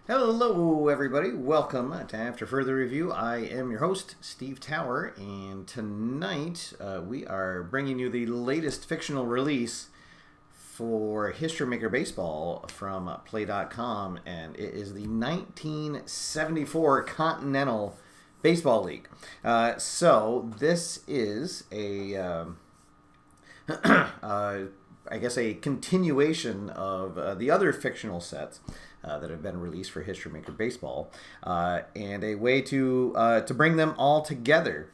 Hello, everybody. Welcome to After Further Review. I am your host, Steve Tower, and tonight we are bringing you the latest fictional release for History Maker Baseball from Play.com, and it is the 1974 Continental Baseball League. So this is I guess a continuation of the other fictional sets that have been released for History Maker Baseball, and a way to bring them all together.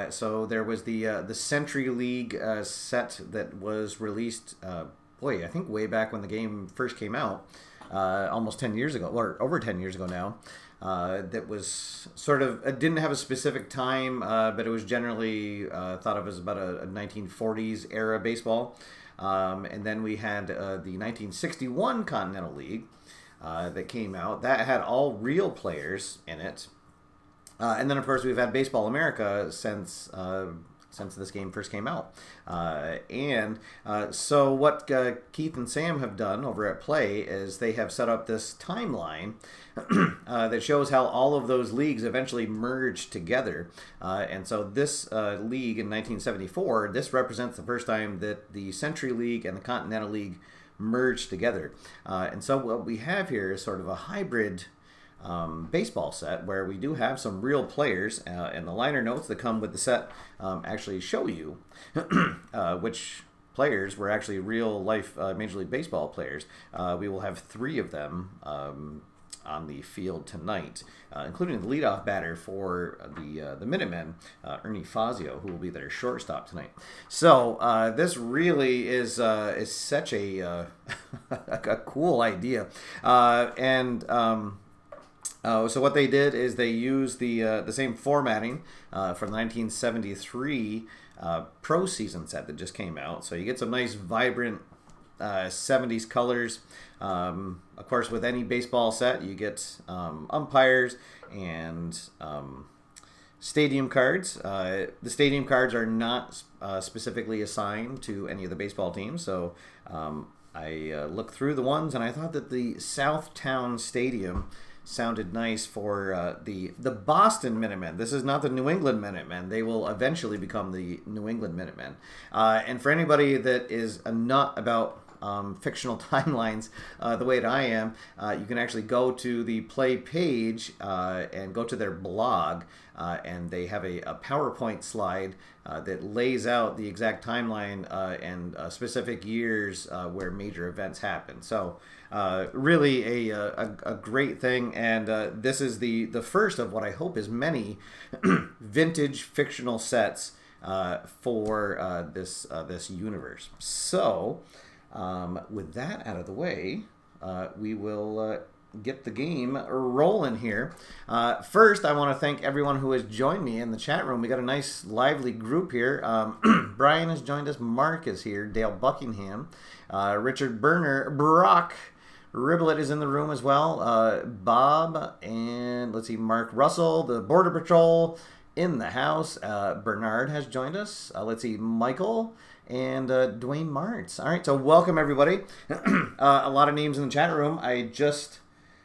So there was the Century League set that was released, I think way back when the game first came out, almost 10 years ago, or over 10 years ago now. That was sort of, it didn't have a specific time, but it was generally thought of as about a 1940s era baseball. And then we had the 1961 Continental League that came out. That had all real players in it. And then, of course, we've had Baseball America since this game first came out. So what Keith and Sam have done over at Play is they have set up this timeline that shows how all of those leagues eventually merged together. And so this league in 1974, this represents the first time that the Century League and the Continental League merged together. And so what we have here is sort of a hybrid baseball set where we do have some real players, and the liner notes that come with the set actually show you which players were actually real life Major League Baseball players. We will have three of them on the field tonight, including the leadoff batter for the Minutemen, Ernie Fazio, who will be their shortstop tonight. So this really is such a a cool idea, so what they did is they used the same formatting from the 1973 Pro Season set that just came out. So you get some nice vibrant 70s colors. Of course, with any baseball set, you get umpires and stadium cards. The stadium cards are not specifically assigned to any of the baseball teams. So I looked through the ones, and I thought that the Southtown Stadium sounded nice for the Boston Minutemen. This is not the New England Minutemen. They will eventually become the New England Minutemen. And for anybody that is a nut about fictional timelines the way that I am, you can actually go to the Play page and go to their blog, and they have a PowerPoint slide that lays out the exact timeline and specific years where major events happen. So really a great thing, and this is the first of what I hope is many vintage fictional sets for this universe. So with that out of the way, we will get the game rolling here. First, I want to thank everyone who has joined me in the chat room. We got a nice, lively group here. Brian has joined us. Mark is here. Dale Buckingham. Richard Berner. Brock Riblet is in the room as well. Bob and, let's see, Mark Russell, the Border Patrol in the house. Bernard has joined us. Let's see, Michael and Dwayne Martz. All right, so welcome everybody. A lot of names in the chat room I just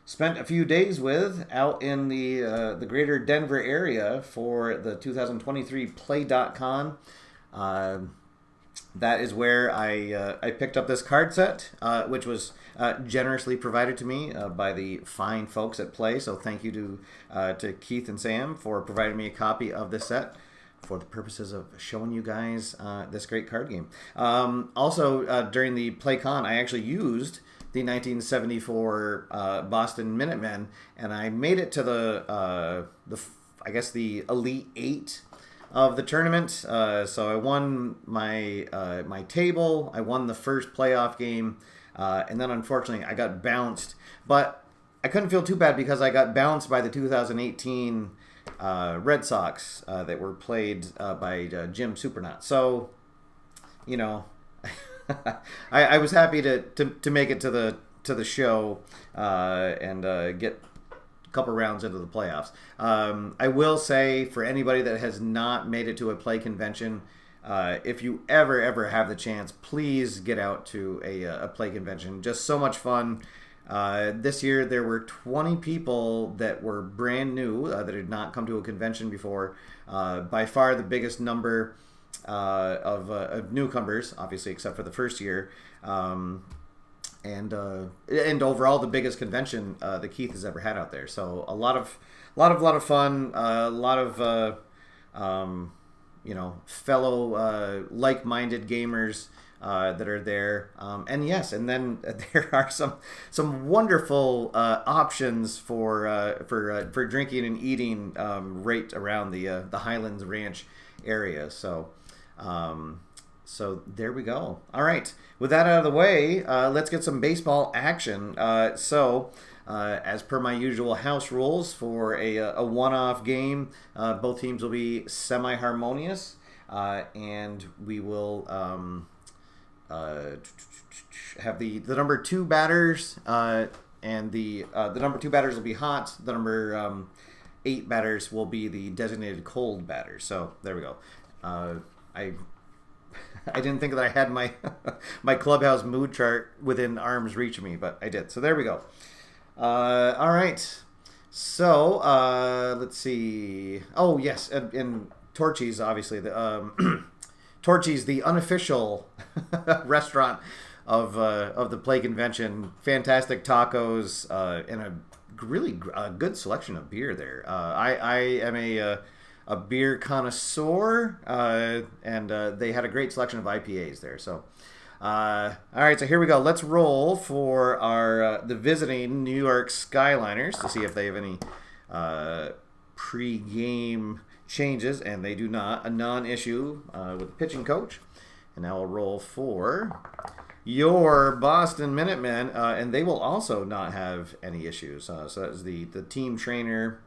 spent a few days with out in the greater Denver area for the 2023 Play.com. That is where I picked up this card set, which was generously provided to me by the fine folks at Play. So thank you to Keith and Sam for providing me a copy of this set for the purposes of showing you guys this great card game. Also, during the PlayCon, I actually used the 1974 Boston Minutemen, and I made it to the Elite Eight of the tournament. So I won my table. I won the first playoff game, and then unfortunately I got bounced. But I couldn't feel too bad because I got bounced by the 2018 Red Sox that were played by Jim Supernaut. So, you know, I was happy to make it to the show and get a couple rounds into the playoffs. I will say, for anybody that has not made it to a Play convention, if you ever have the chance, please get out to a Play convention. Just so much fun. This year there were 20 people that were brand new that had not come to a convention before. By far the biggest number of newcomers, obviously, except for the first year. And overall the biggest convention that Keith has ever had out there. So a lot of fun, a lot of fellow like-minded gamers that are there, and yes, and then there are some wonderful options for drinking and eating right around the Highlands Ranch area. So there we go. All right, with that out of the way, let's get some baseball action. As per my usual house rules, for a one-off game, both teams will be semi-harmonious, and we will have the number 2 batters, and the number 2 batters will be hot. The number 8 batters will be the designated cold batters. So there we go. I didn't think that I had my my clubhouse mood chart within arm's reach of me, but I did. So there we go. All right. So let's see. Oh yes, and Torchy's obviously the Torchy's the unofficial restaurant of the Play Convention. Fantastic tacos and a really good selection of beer there. I am a beer connoisseur, and they had a great selection of IPAs there. So. All right, so here we go. Let's roll for our the visiting New York Skyliners to see if they have any pre-game changes, and they do not. A non-issue with the pitching coach. And now I'll roll for your Boston Minutemen, and they will also not have any issues. So that's the team trainer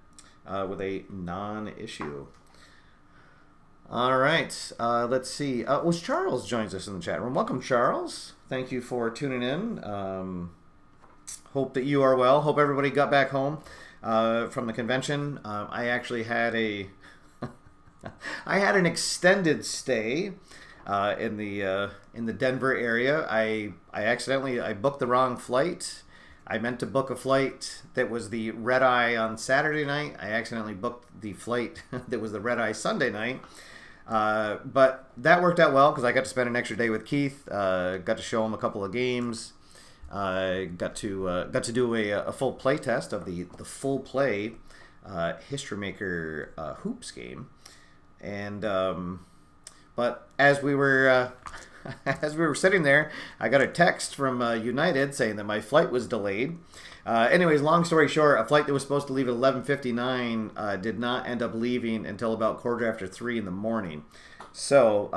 with a non-issue. All right, let's see. Charles joins us in the chat room. Welcome, Charles. Thank you for tuning in. Hope that you are well. Hope everybody got back home from the convention. I actually had I had an extended stay in the Denver area. I accidentally booked the wrong flight. I meant to book a flight that was the red eye on Saturday night. I accidentally booked the flight that was the red eye Sunday night. But that worked out well because I got to spend an extra day with Keith. Got to show him a couple of games. Got to do a full play test of the full play History Maker hoops game. And but as we were sitting there, I got a text from United saying that my flight was delayed. Anyways, long story short, a flight that was supposed to leave at 11:59 did not end up leaving until about 3:15 in the morning. So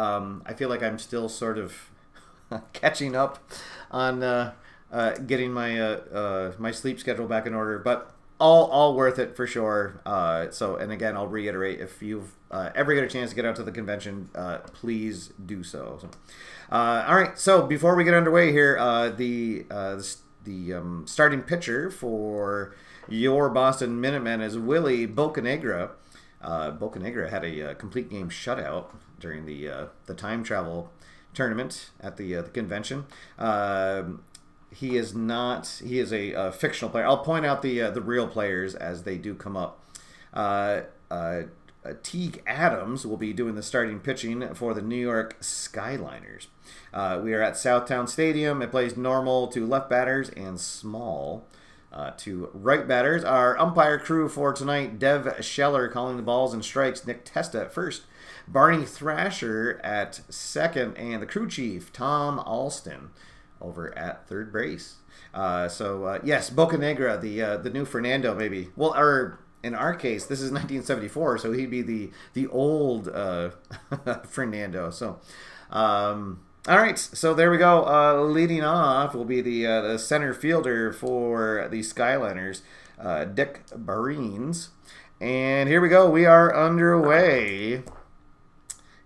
I feel like I'm still sort of catching up on getting my sleep schedule back in order, but all worth it for sure. And again, I'll reiterate, if you've ever get a chance to get out to the convention, please do so. All right, so before we get underway here, the starting pitcher for your Boston Minutemen is Willie Bocanegra. Bocanegra had a complete game shutout during the time travel tournament at the convention. He is not. He is a fictional player. I'll point out the real players as they do come up. Teague Adams will be doing the starting pitching for the New York Skyliners. We are at Southtown Stadium. It plays normal to left batters and small to right batters. Our umpire crew for tonight: Dev Scheller calling the balls and strikes, Nick Testa at first, Barney Thrasher at second, and the crew chief, Tom Alston, over at third base. Yes, Bocanegra, the new Fernando, maybe. Well, in our case, this is 1974, so he'd be the old Fernando. So, all right, so there we go. Leading off will be the center fielder for the Skyliners, Dick Barines. And here we go. We are underway.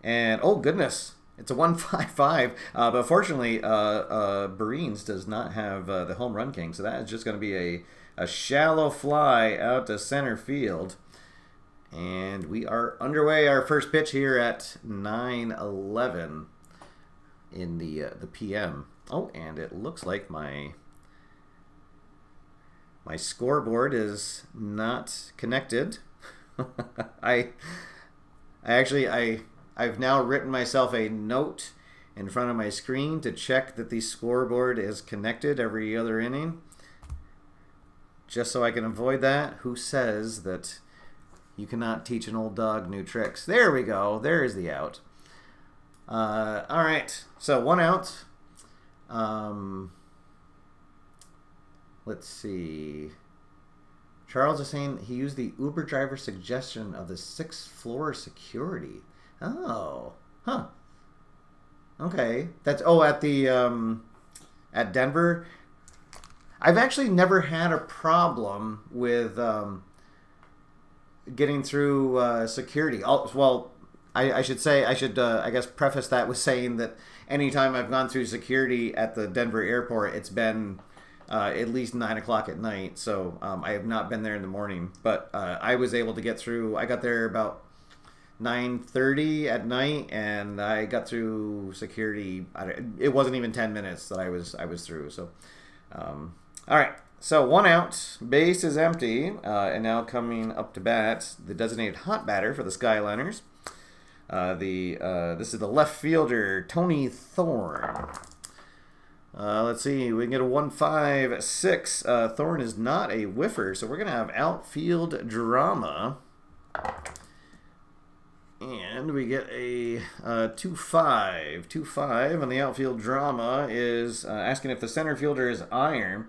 And, oh, goodness. It's a 1.55, but fortunately, Barines does not have the home run king, so that is just going to be a shallow fly out to center field. And we are underway. Our first pitch here at 9:11 in the PM. Oh, and it looks like my My scoreboard is not connected. I've now written myself a note in front of my screen to check that the scoreboard is connected every other inning, just so I can avoid that. Who says that you cannot teach an old dog new tricks? There we go. There is the out. All right. So 1 out. Let's see. Charles is saying he used the Uber driver suggestion of the 6th floor security. Oh, huh. Okay. That's at the at Denver. I've actually never had a problem with getting through security. Well, I should say I guess preface that with saying that anytime I've gone through security at the Denver airport, it's been at least 9 o'clock at night. So I have not been there in the morning, but I was able to get through. I got there about 9:30 at night, and I got through security. It wasn't even 10 minutes that I was through. So, all right. So 1 out, base is empty, and now coming up to bat, the designated hot batter for the Skyliners. This is the left fielder, Tony Thorne. Let's see, we can get a 1-5-6. Thorne is not a whiffer, so we're going to have outfield drama. And we get a 2-5. 2-5, and the outfield drama is asking if the center fielder is iron.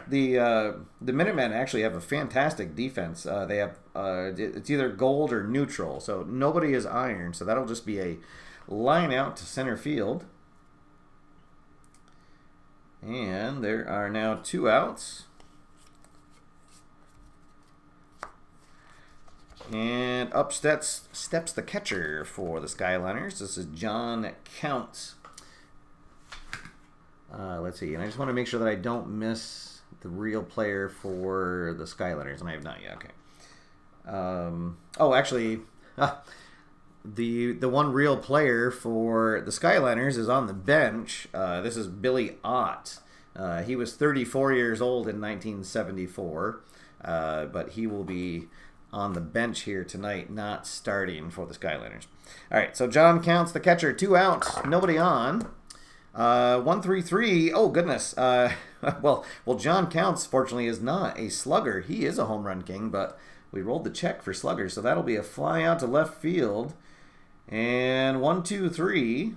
The Minutemen actually have a fantastic defense. They have it's either gold or neutral, so nobody is iron. So that'll just be a line out to center field. And there are now 2 outs. And up steps the catcher for the Skyliners. This is John Counts. Let's see, and I just want to make sure that I don't miss the real player for the Skyliners, and I have not yet. Okay. Actually, the one real player for the Skyliners is on the bench. This is Billy Ott. He was 34 years old in 1974, but he will be on the bench here tonight, not starting for the Skyliners. All right, so John Counts, the catcher, 2 outs, nobody on. 1-3-3. Oh goodness. Well, John Counts fortunately is not a slugger. He is a home run king, but we rolled the check for sluggers, so that'll be a fly out to left field. And 1-2-3.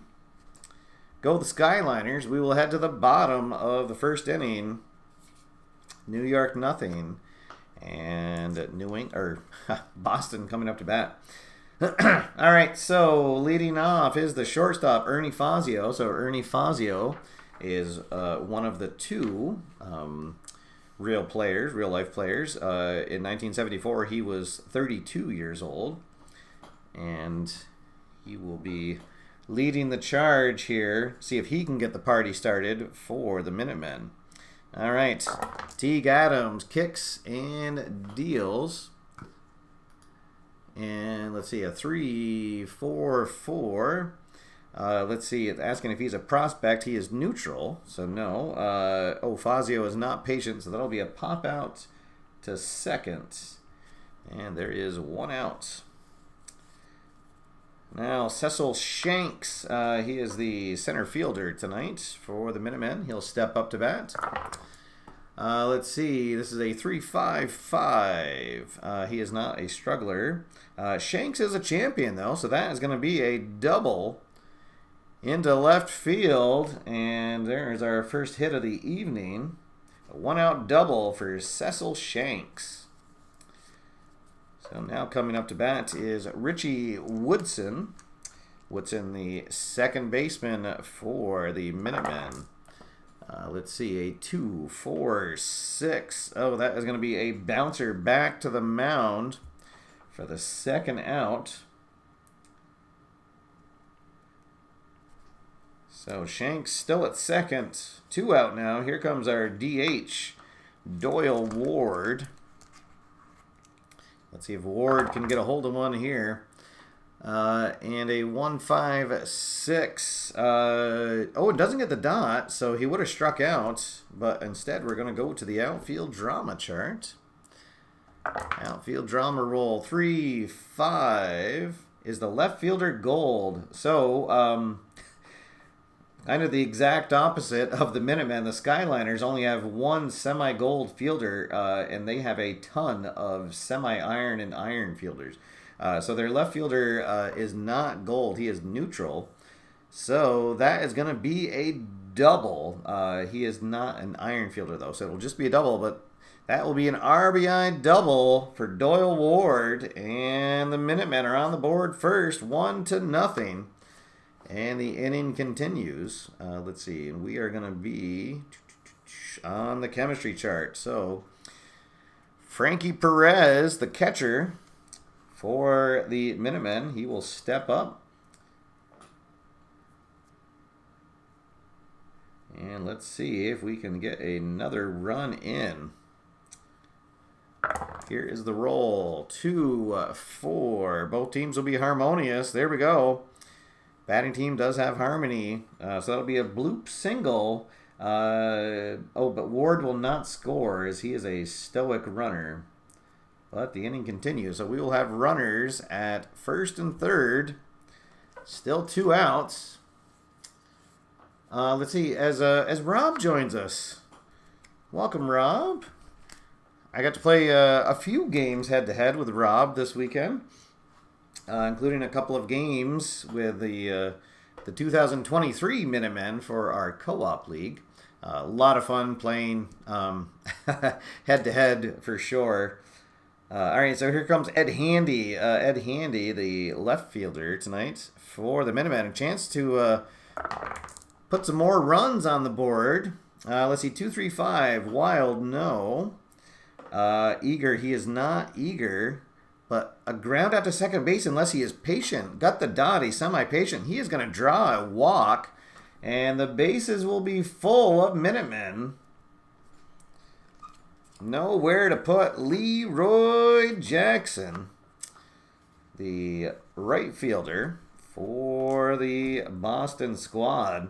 Go the Skyliners. We will head to the bottom of the first inning. New York nothing, and Boston coming up to bat. All right, so leading off is the shortstop, Ernie Fazio. So Ernie Fazio is one of the 2 real life players. In 1974, he was 32 years old, and he will be leading the charge here. See if he can get the party started for the Minutemen. All right, Teague Adams kicks and deals. And let's see, a 3-4-4. Let's see, it's asking if he's a prospect. He is neutral, so no. Fazio is not patient, so that'll be a pop out to second. And there is 1 out. Now, Cecil Shanks, he is the center fielder tonight for the Minutemen. He'll step up to bat. Let's see, this is a 3-5-5. He is not a struggler. Shanks is a champion, though, so that is going to be a double into left field. And there's our first hit of the evening. A 1-out double for Cecil Shanks. So now coming up to bat is Richie Woodson. Woodson, the second baseman for the Minutemen. Let's see, a 2-4-6. Oh, that is going to be a bouncer back to the mound for the second out. So Shanks still at second. 2 out now. Here comes our DH, Doyle Ward. Let's see if Ward can get a hold of one here. And a 156. Oh, it doesn't get the dot, so he would have struck out. But instead, we're going to go to the outfield drama chart. Outfield drama roll 3, 5 is the left fielder gold. So, kind of the exact opposite of the Minutemen. The Skyliners only have one semi-gold fielder, and they have a ton of semi-iron and iron fielders. So their left fielder is not gold. He is neutral. So that is going to be a double. He is not an iron fielder, though, so it'll just be a double. But that will be an RBI double for Doyle Ward. And the Minutemen are on the board first, 1-0. And the inning continues. Let's see. And we are going to be on the chemistry chart. So Frankie Perez, the catcher for the Minutemen, he will step up. And let's see if we can get another run in. Here is the roll. 2, 4. Both teams will be harmonious. There we go. Batting team does have harmony. So that'll be a bloop single. But Ward will not score as he is a stoic runner. But the inning continues. So we will have runners at first and third. Still 2 outs. Let's see, as Rob joins us. Welcome, Rob. I got to play a few games head-to-head with Rob this weekend, including a couple of games with the 2023 Minutemen for our co-op league. A lot of fun playing head-to-head for sure. All right, so here comes Ed Handy. Ed Handy, the left fielder tonight for the Minutemen. A chance to put some more runs on the board. Let's see, 2, 3, 5. Wild, no. Eager, he is not eager. But a ground out to second base unless he is patient. Got the dot, he's semi-patient. He is going to draw a walk. And the bases will be full of Minutemen. Nowhere to put Leroy Jackson, the right fielder for the Boston squad.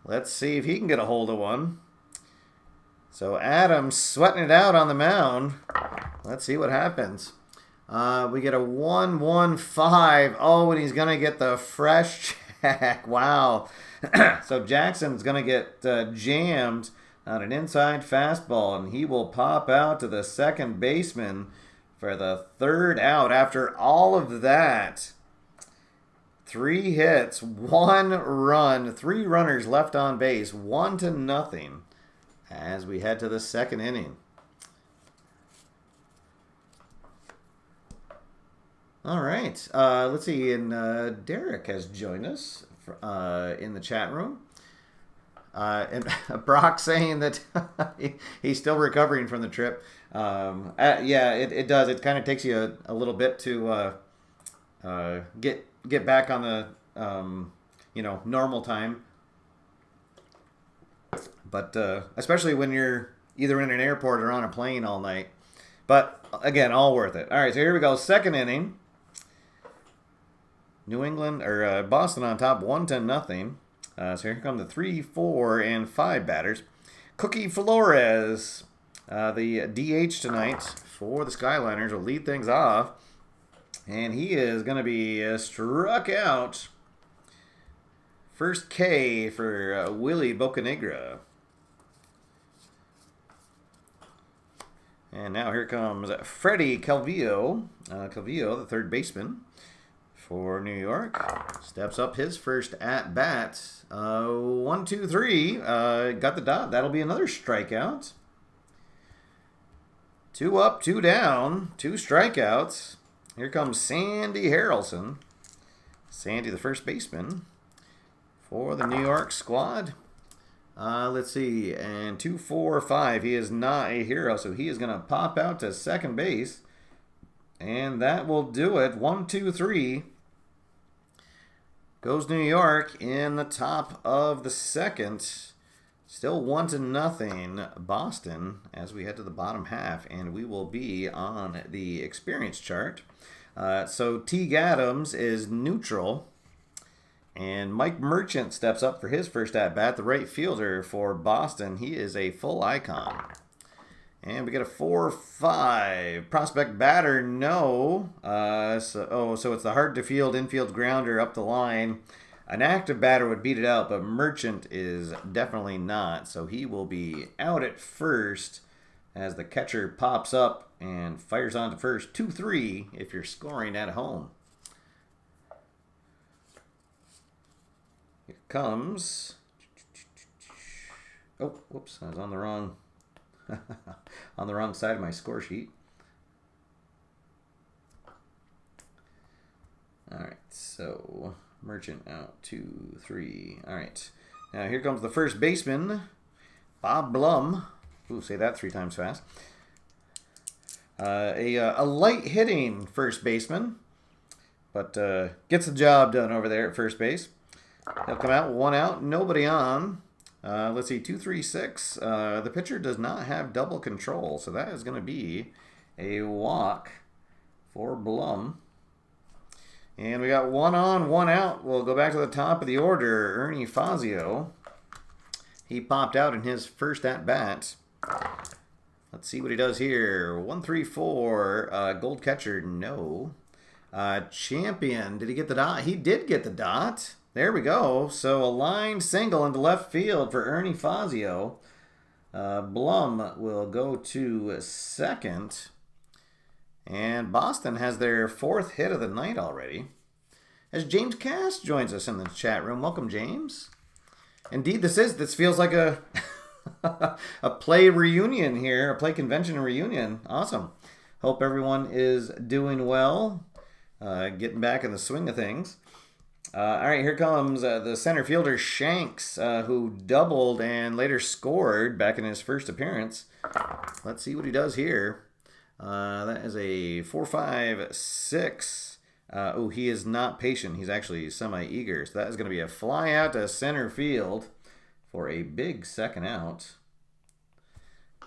Let's see if he can get a hold of one. So Adams sweating it out on the mound. Let's see what happens. We get a 1-1-5. Oh, and he's going to get the fresh check. Wow. So Jackson's going to get jammed on an inside fastball, and he will pop out to the second baseman for the third out. After all of that, 3 hits, 1 run, 3 runners left on base, 1-0 as we head to the second inning. All right, let's see, and Derek has joined us in the chat room. And Brock saying that he's still recovering from the trip. Yeah, it does. It kind of takes you a little bit to get back on the normal time. But especially when you're either in an airport or on a plane all night. But again, all worth it. All right, so here we go. Second inning. Boston on top, 1-0. So here come the 3, 4, and 5 batters. Cookie Flores, the DH tonight for the Skyliners, will lead things off. And he is going to be struck out. First K for Willie Bocanegra. And now here comes Freddie Calvillo. Calvillo, the third baseman for New York, steps up his first at-bat. 1, 2, 3. Got the dot. That'll be another strikeout. 2 up, 2 down. 2 strikeouts. Here comes Sandy Harrelson. Sandy, the first baseman for the New York squad. Let's see. And 2, 4, 5. He is not a hero, so he is going to pop out to second base. And that will do it. 1, 2, 3. Goes New York in the top of the second. Still 1-0 Boston as we head to the bottom half. And we will be on the experience chart. So Teague Adams is neutral. And Mike Merchant steps up for his first at-bat, the right fielder for Boston. He is a full icon. And we get a 4-5. Prospect batter, no. So it's the hard-to-field infield grounder up the line. An active batter would beat it out, but Merchant is definitely not. So he will be out at first as the catcher pops up and fires on to first. 2-3 if you're scoring at home. Here comes. Oh, whoops! I was on the wrong side of my score sheet. All right, so Merchant out 2-3. All right, now here comes the first baseman, Bob Blum. Ooh, say that 3 times fast. A light hitting first baseman, but gets the job done over there at first base. He'll come out, 1 out, nobody on. Let's see, 2-3-6. The pitcher does not have double control, so that is going to be a walk for Blum. And we got 1 on, 1 out. We'll go back to the top of the order. Ernie Fazio. He popped out in his first at-bat. Let's see what he does here. 1-3-4. Gold catcher, no. Champion, did he get the dot? He did get the dot. There we go. So a line single into left field for Ernie Fazio. Blum will go to second. And Boston has their 4th hit of the night already. As James Cass joins us in the chat room. Welcome, James. Indeed, this feels like a a play reunion here, a play convention reunion. Awesome. Hope everyone is doing well, getting back in the swing of things. All right, here comes the center fielder Shanks, who doubled and later scored back in his first appearance. Let's see what he does here. That is a 4-5-6. Oh, he is not patient. He's actually semi-eager. So that is going to be a fly out to center field for a big second out.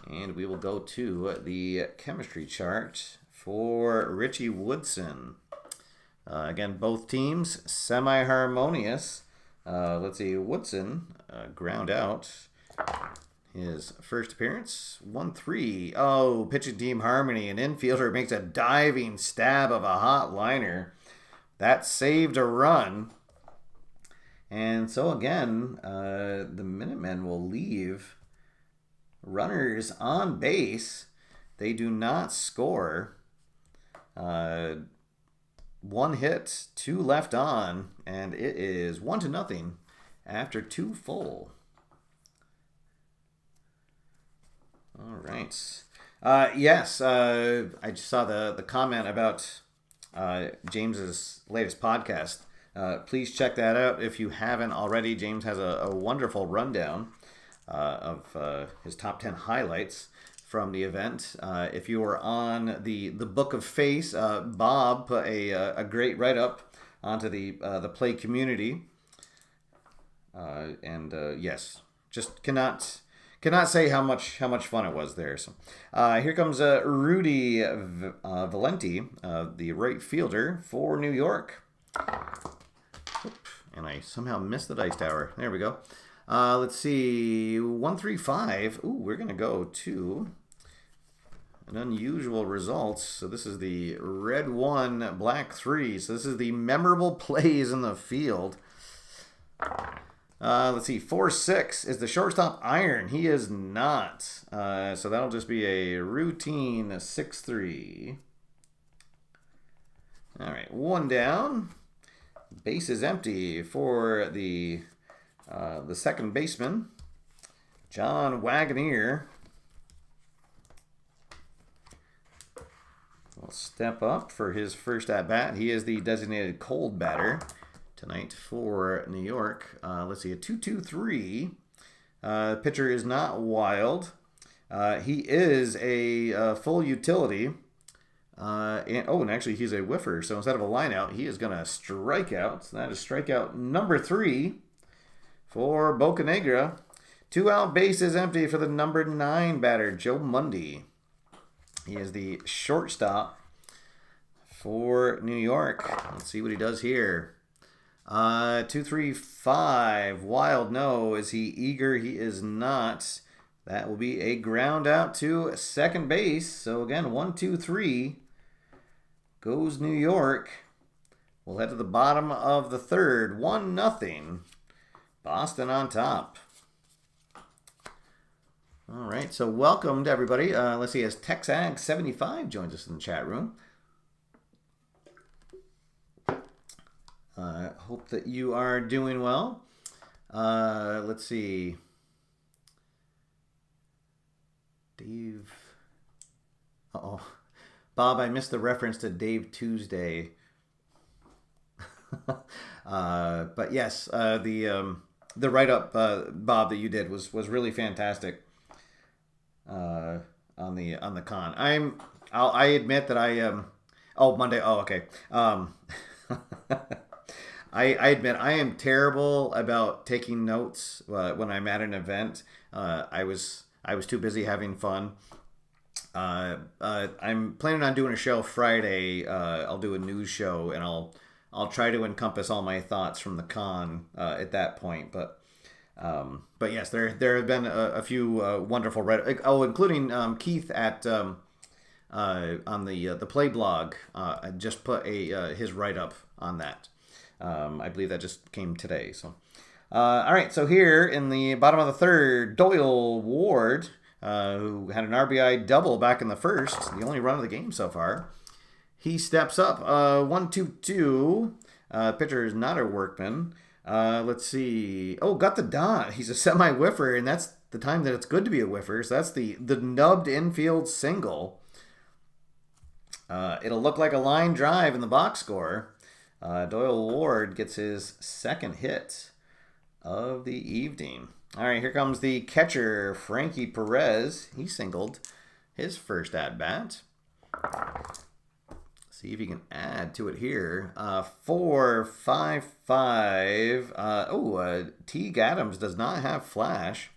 And we will go to the chemistry chart for Richie Woodson. Again, both teams semi-harmonious. Let's see, Woodson ground out his first appearance. 1-3. Oh, pitching team harmony. An infielder makes a diving stab of a hot liner. That saved a run. And so again, the Minutemen will leave runners on base. They do not score. 1 hit, 2 left on, and it is 1-0 after 2 full. All right. Yes, I just saw the comment about James's latest podcast. Please check that out if you haven't already. James has a wonderful rundown of his top 10 highlights from the event. If you were on the Book of Face, Bob put a great write-up onto the play community. Yes, just cannot say how much fun it was there. So here comes Rudy Valenti, the right fielder for New York. And I somehow missed the dice tower. There we go. Let's see, 1-3-5. Ooh, we're going to go to an unusual result. So this is the red 1, black 3. So this is the memorable plays in the field. Let's see, 4-6 is the shortstop Iron. He is not. So that'll just be a routine 6-3. All right, 1 down. Base is empty for the second baseman, John Wagoneer. Will step up for his first at-bat. He is the designated cold batter tonight for New York. Let's see, a 2-2-3. Pitcher is not Wild. He is a full utility. And actually he's a whiffer. So instead of a line out, he is going to strike out. So that is strikeout number 3 for Bocanegra. 2 out, base is empty for the number 9 batter, Joe Mundy. He is the shortstop for New York. Let's see what he does here. 2-3-5. Wild no. Is he eager? He is not. That will be a ground out to second base. So again, 1-2-3 goes New York. We'll head to the bottom of the third. 1-0. Boston on top. All right, so welcome to everybody. Let's see, as TexAg75 joins us in the chat room. Hope that you are doing well. Let's see. Dave. Uh-oh. Bob, I missed the reference to Dave Tuesday. But yes, the write-up, Bob, that you did was really fantastic. On the con. I admit that I Monday. Oh, okay. I admit I am terrible about taking notes when I'm at an event. I was too busy having fun. I'm planning on doing a show Friday. I'll do a news show, and I'll try to encompass all my thoughts from the con at that point. But yes, there have been a few wonderful including Keith at on the Play blog. I just put his write up on that. I believe that just came today. So, all right. So here in the bottom of the third, Doyle Ward, who had an RBI double back in the first, the only run of the game so far. He steps up. 1-2-2. Pitcher is not a workman. Let's see. Oh, got the dot. He's a semi-whiffer, and that's the time that it's good to be a whiffer. So that's the nubbed infield single. It'll look like a line drive in the box score. Doyle Ward gets his second hit of the evening. All right, here comes the catcher, Frankie Perez. He singled his first at-bat. See if you can add to it here. 4-5-5. Teague Adams does not have flash.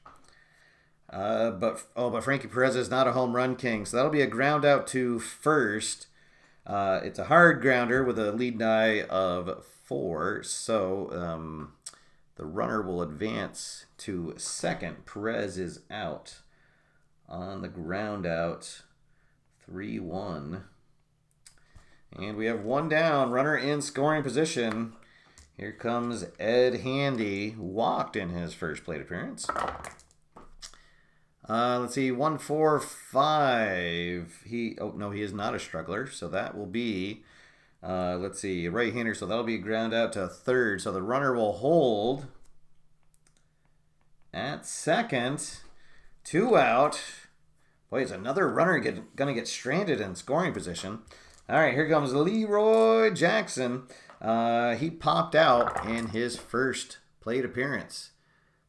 But Frankie Perez is not a home run king, so that'll be a ground out to first. It's a hard grounder with a lead die of 4, so the runner will advance to second. Perez is out on the ground out. 3-1. And we have one down, runner in scoring position. Here comes Ed Handy, walked in his first plate appearance. Let's see, 1-4-5. He is not a struggler, so that will be, let's see, right-hander, so that'll be ground out to third. So the runner will hold at second. 2 out. Boy, is another runner going to get stranded in scoring position. All right, here comes Leroy Jackson. He popped out in his first plate appearance.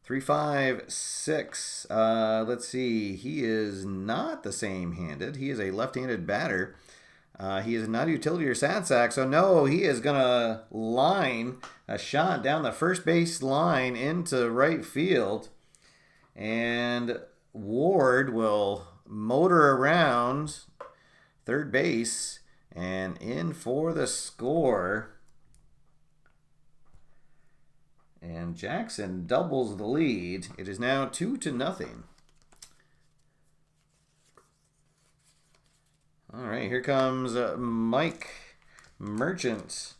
3-5-6. Let's see. He is not the same-handed. He is a left-handed batter. He is not a utility or sad sack, so no, he is going to line a shot down the first base line into right field. And Ward will motor around third base and in for the score. And Jackson doubles the lead. It is now 2-0. All right, here comes Mike Merchant.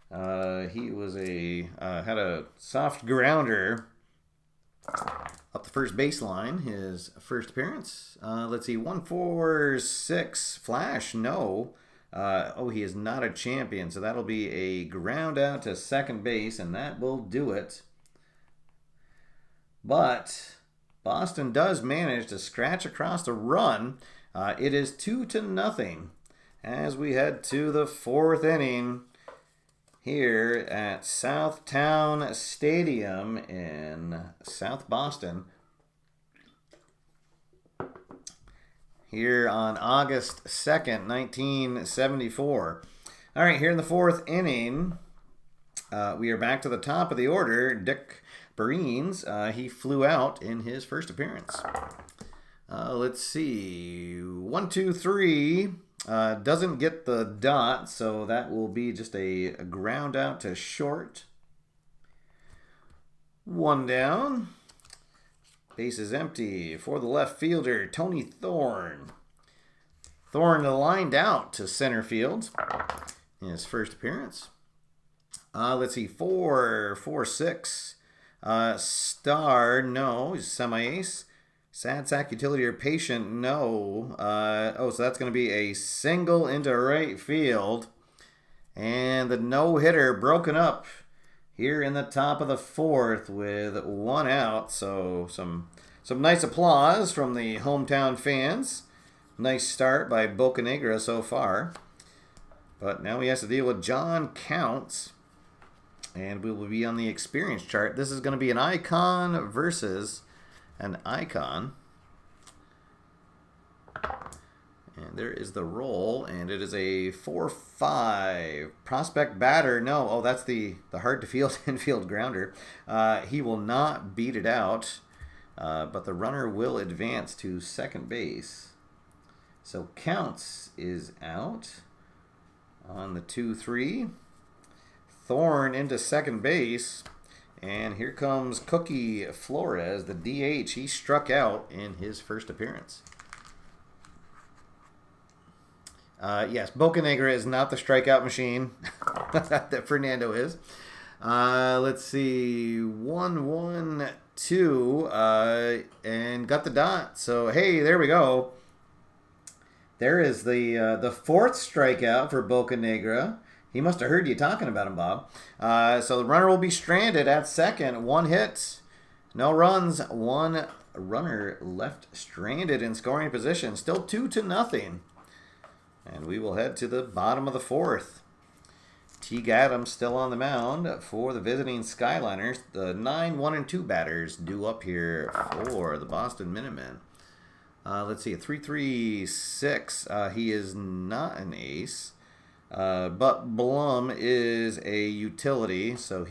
He was had a soft grounder up the first baseline, his first appearance. Let's see, 1-4-6 flash, no. He is not a champion, so that'll be a ground out to second base, and that will do it. But Boston does manage to scratch across the run. It is 2-0 as we head to the fourth inning here at Southtown Stadium in South Boston. Here on August 2nd, 1974. All right, here in the fourth inning, we are back to the top of the order. Dick Barines, he flew out in his first appearance. Let's see, 1-2-3. Doesn't get the dot, so that will be just a ground out to short. 1 down. Base is empty for the left fielder, Tony Thorne. Thorne lined out to center field in his first appearance. Let's see, 4-6. Star, no, he's semi-ace. Sad Sack Utility or Patient, no. So that's going to be a single into right field. And the no-hitter broken up here in the top of the 4th with 1 out. So some nice applause from the hometown fans. Nice start by Bocanegra so far. But now he has to deal with John Counts. And we will be on the experience chart. This is going to be an icon versus an icon. And there is the roll, and it is a 4-5. Prospect batter, no. Oh, that's the hard-to-field infield grounder. He will not beat it out, but the runner will advance to second base. So Counts is out on the 2-3. Thorne into second base. And here comes Cookie Flores, the DH. He struck out in his first appearance. Yes, Bocanegra is not the strikeout machine that Fernando is. Let's see, 1-1-2, and got the dot. So hey, there we go. There is the 4th strikeout for Bocanegra. He must have heard you talking about him, Bob. So the runner will be stranded at second. 1 hit, no runs, 1 runner left stranded in scoring position. Still 2-0. And we will head to the bottom of the 4th. Teague Adams still on the mound for the visiting Skyliners. The 9-1-2 batters due up here for the Boston Minutemen. Let's see, a 3-3-6. He is not an ace. But Blum is a utility, so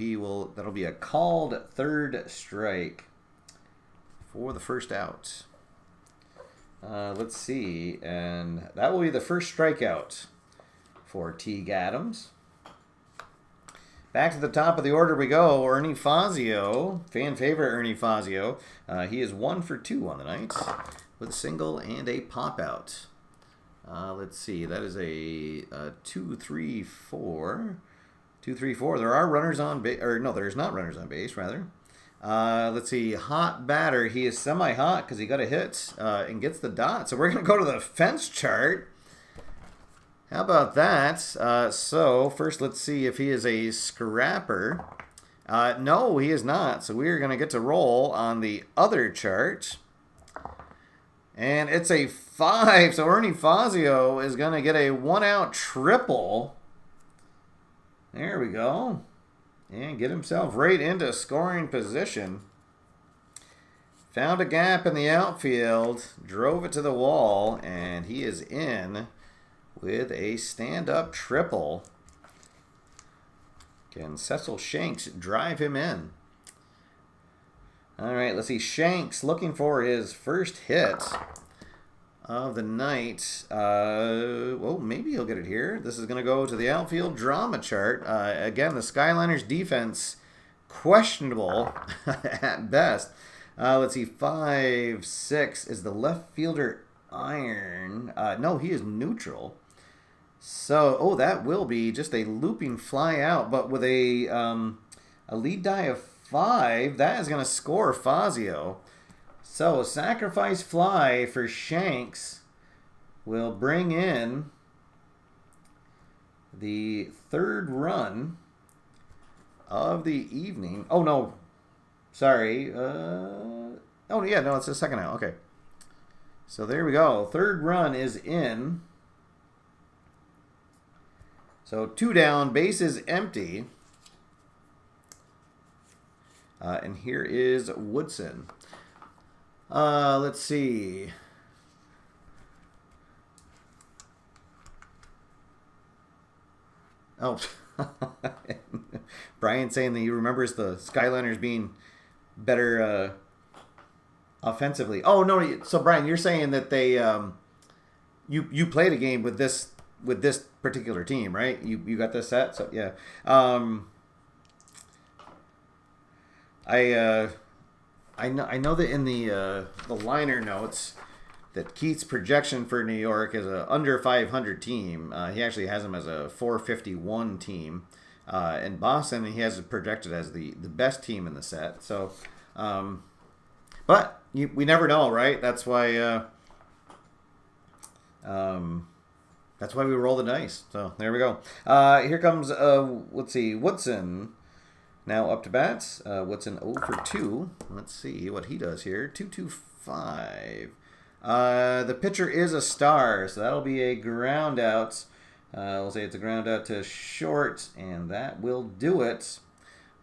that'll be a called 3rd strike for the first out. Let's see, and that will be the first strikeout for Teague Adams. Back to the top of the order we go. Ernie Fazio, fan favorite Ernie Fazio. He is 1 for 2 on the night with a single and a pop out. Let's see, that is a 2-3-4. 2-3-4. There are runners on base, or no, there's not runners on base, rather. Let's see, hot batter. He is semi-hot because he got a hit and gets the dot. So we're going to go to the fence chart. How about that? So first let's see if he is a scrapper. No, he is not. So we're going to get to roll on the other chart. And it's a 5. So Ernie Fazio is going to get a 1-out triple. There we go. And get himself right into scoring position. Found a gap in the outfield. Drove it to the wall. And he is in with a stand-up triple. Can Cecil Shanks drive him in? All right, let's see. Shanks looking for his first hit of the night. Well, maybe he'll get it here. This is going to go to the outfield drama chart. Again, the Skyliners defense questionable at best. Let's see. 5-6 is the left fielder iron. No, he is neutral. So, that will be just a looping fly out, but with a lead die of 5, that is going to score Fazio. So, sacrifice fly for Shanks will bring in the 3rd run of the evening. Oh, no. Sorry. Oh, yeah, no, it's the 2nd out. Okay. So, there we go. 3rd run is in. So, 2 down, base is empty. And here is Woodson. Let's see. Oh, Brian saying that he remembers the Skyliners being better offensively. Oh, no. So, Brian, you're saying that they you played a game with this particular team, right? You got this set, so yeah. I know that in the liner notes that Keith's projection for New York is a under 500 team. He actually has them as a 451 team. In Boston, he has it projected as the best team in the set. So, but we never know, right? That's why we roll the dice. So there we go. Here comes let's see, Woodson. Now up to bats. Woodson 0 for 2. Let's see what he does here. 2-2-5. The pitcher is a star, so that'll be a ground out. We'll say it's a ground out to short, and that will do it.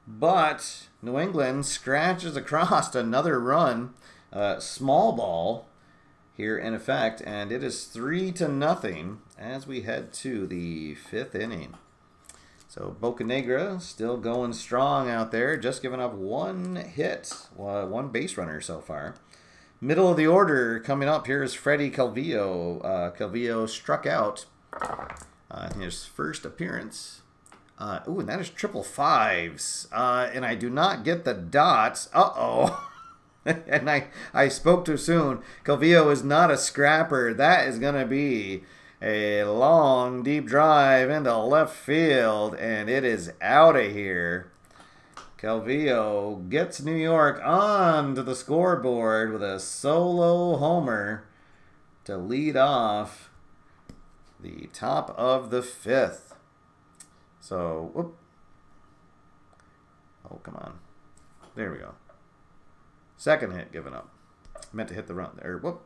But New England scratches across another run. Small ball here in effect, and it is 3-0 as we head to the 5th inning. So Bocanegra still going strong out there, just giving up 1 hit, 1 base runner so far. Middle of the order coming up here is Freddie Calvillo. Calvillo struck out in his first appearance. And that is 555s. And I do not get the dots. Uh-oh. And I spoke too soon. Calvillo is not a scrapper. That is going to be a long, deep drive into left field, and it is out of here. Calvillo gets New York onto the scoreboard with a solo homer to lead off the top of the 5th. So, whoop. Oh, come on. There we go. Second hit given up. Meant to hit the run there. Whoop.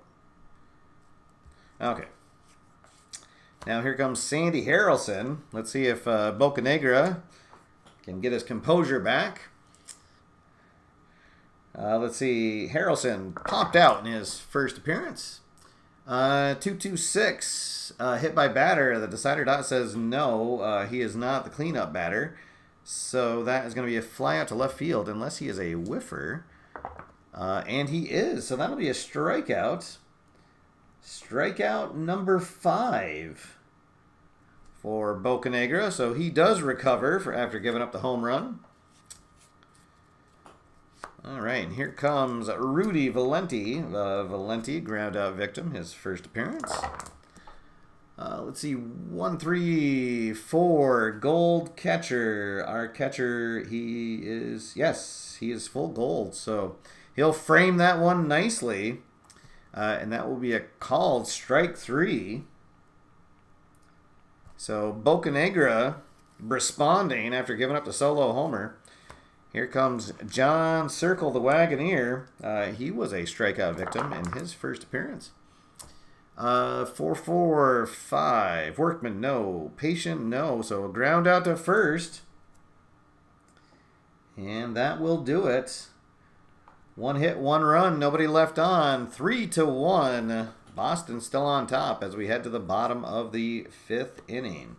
Okay. Now here comes Sandy Harrelson. Let's see if Bocanegra can get his composure back. Let's see. Harrelson popped out in his first appearance. 2-2-6. Hit by batter. The decider dot says no. He is not the cleanup batter. So that is going to be a fly out to left field unless he is a whiffer. And he is. So that'll be a strikeout. Strikeout number 5 for Bocanegra. So he does recover after giving up the home run. All right, and here comes Rudy Valenti. Valenti, ground out victim, his first appearance. Let's see, 1-3-4, gold catcher. Our catcher, he is full gold. So he'll frame that one nicely. And that will be a called strike 3. So Bocanegra responding after giving up the solo homer. Here comes John Circle, the Wagoneer. He was a strikeout victim in his first appearance. 4-4-5. Workman, no. Patient, no. So a ground out to first. And that will do it. 1 hit, 1 run, nobody left on. 3-1. Boston still on top as we head to the bottom of the 5th inning.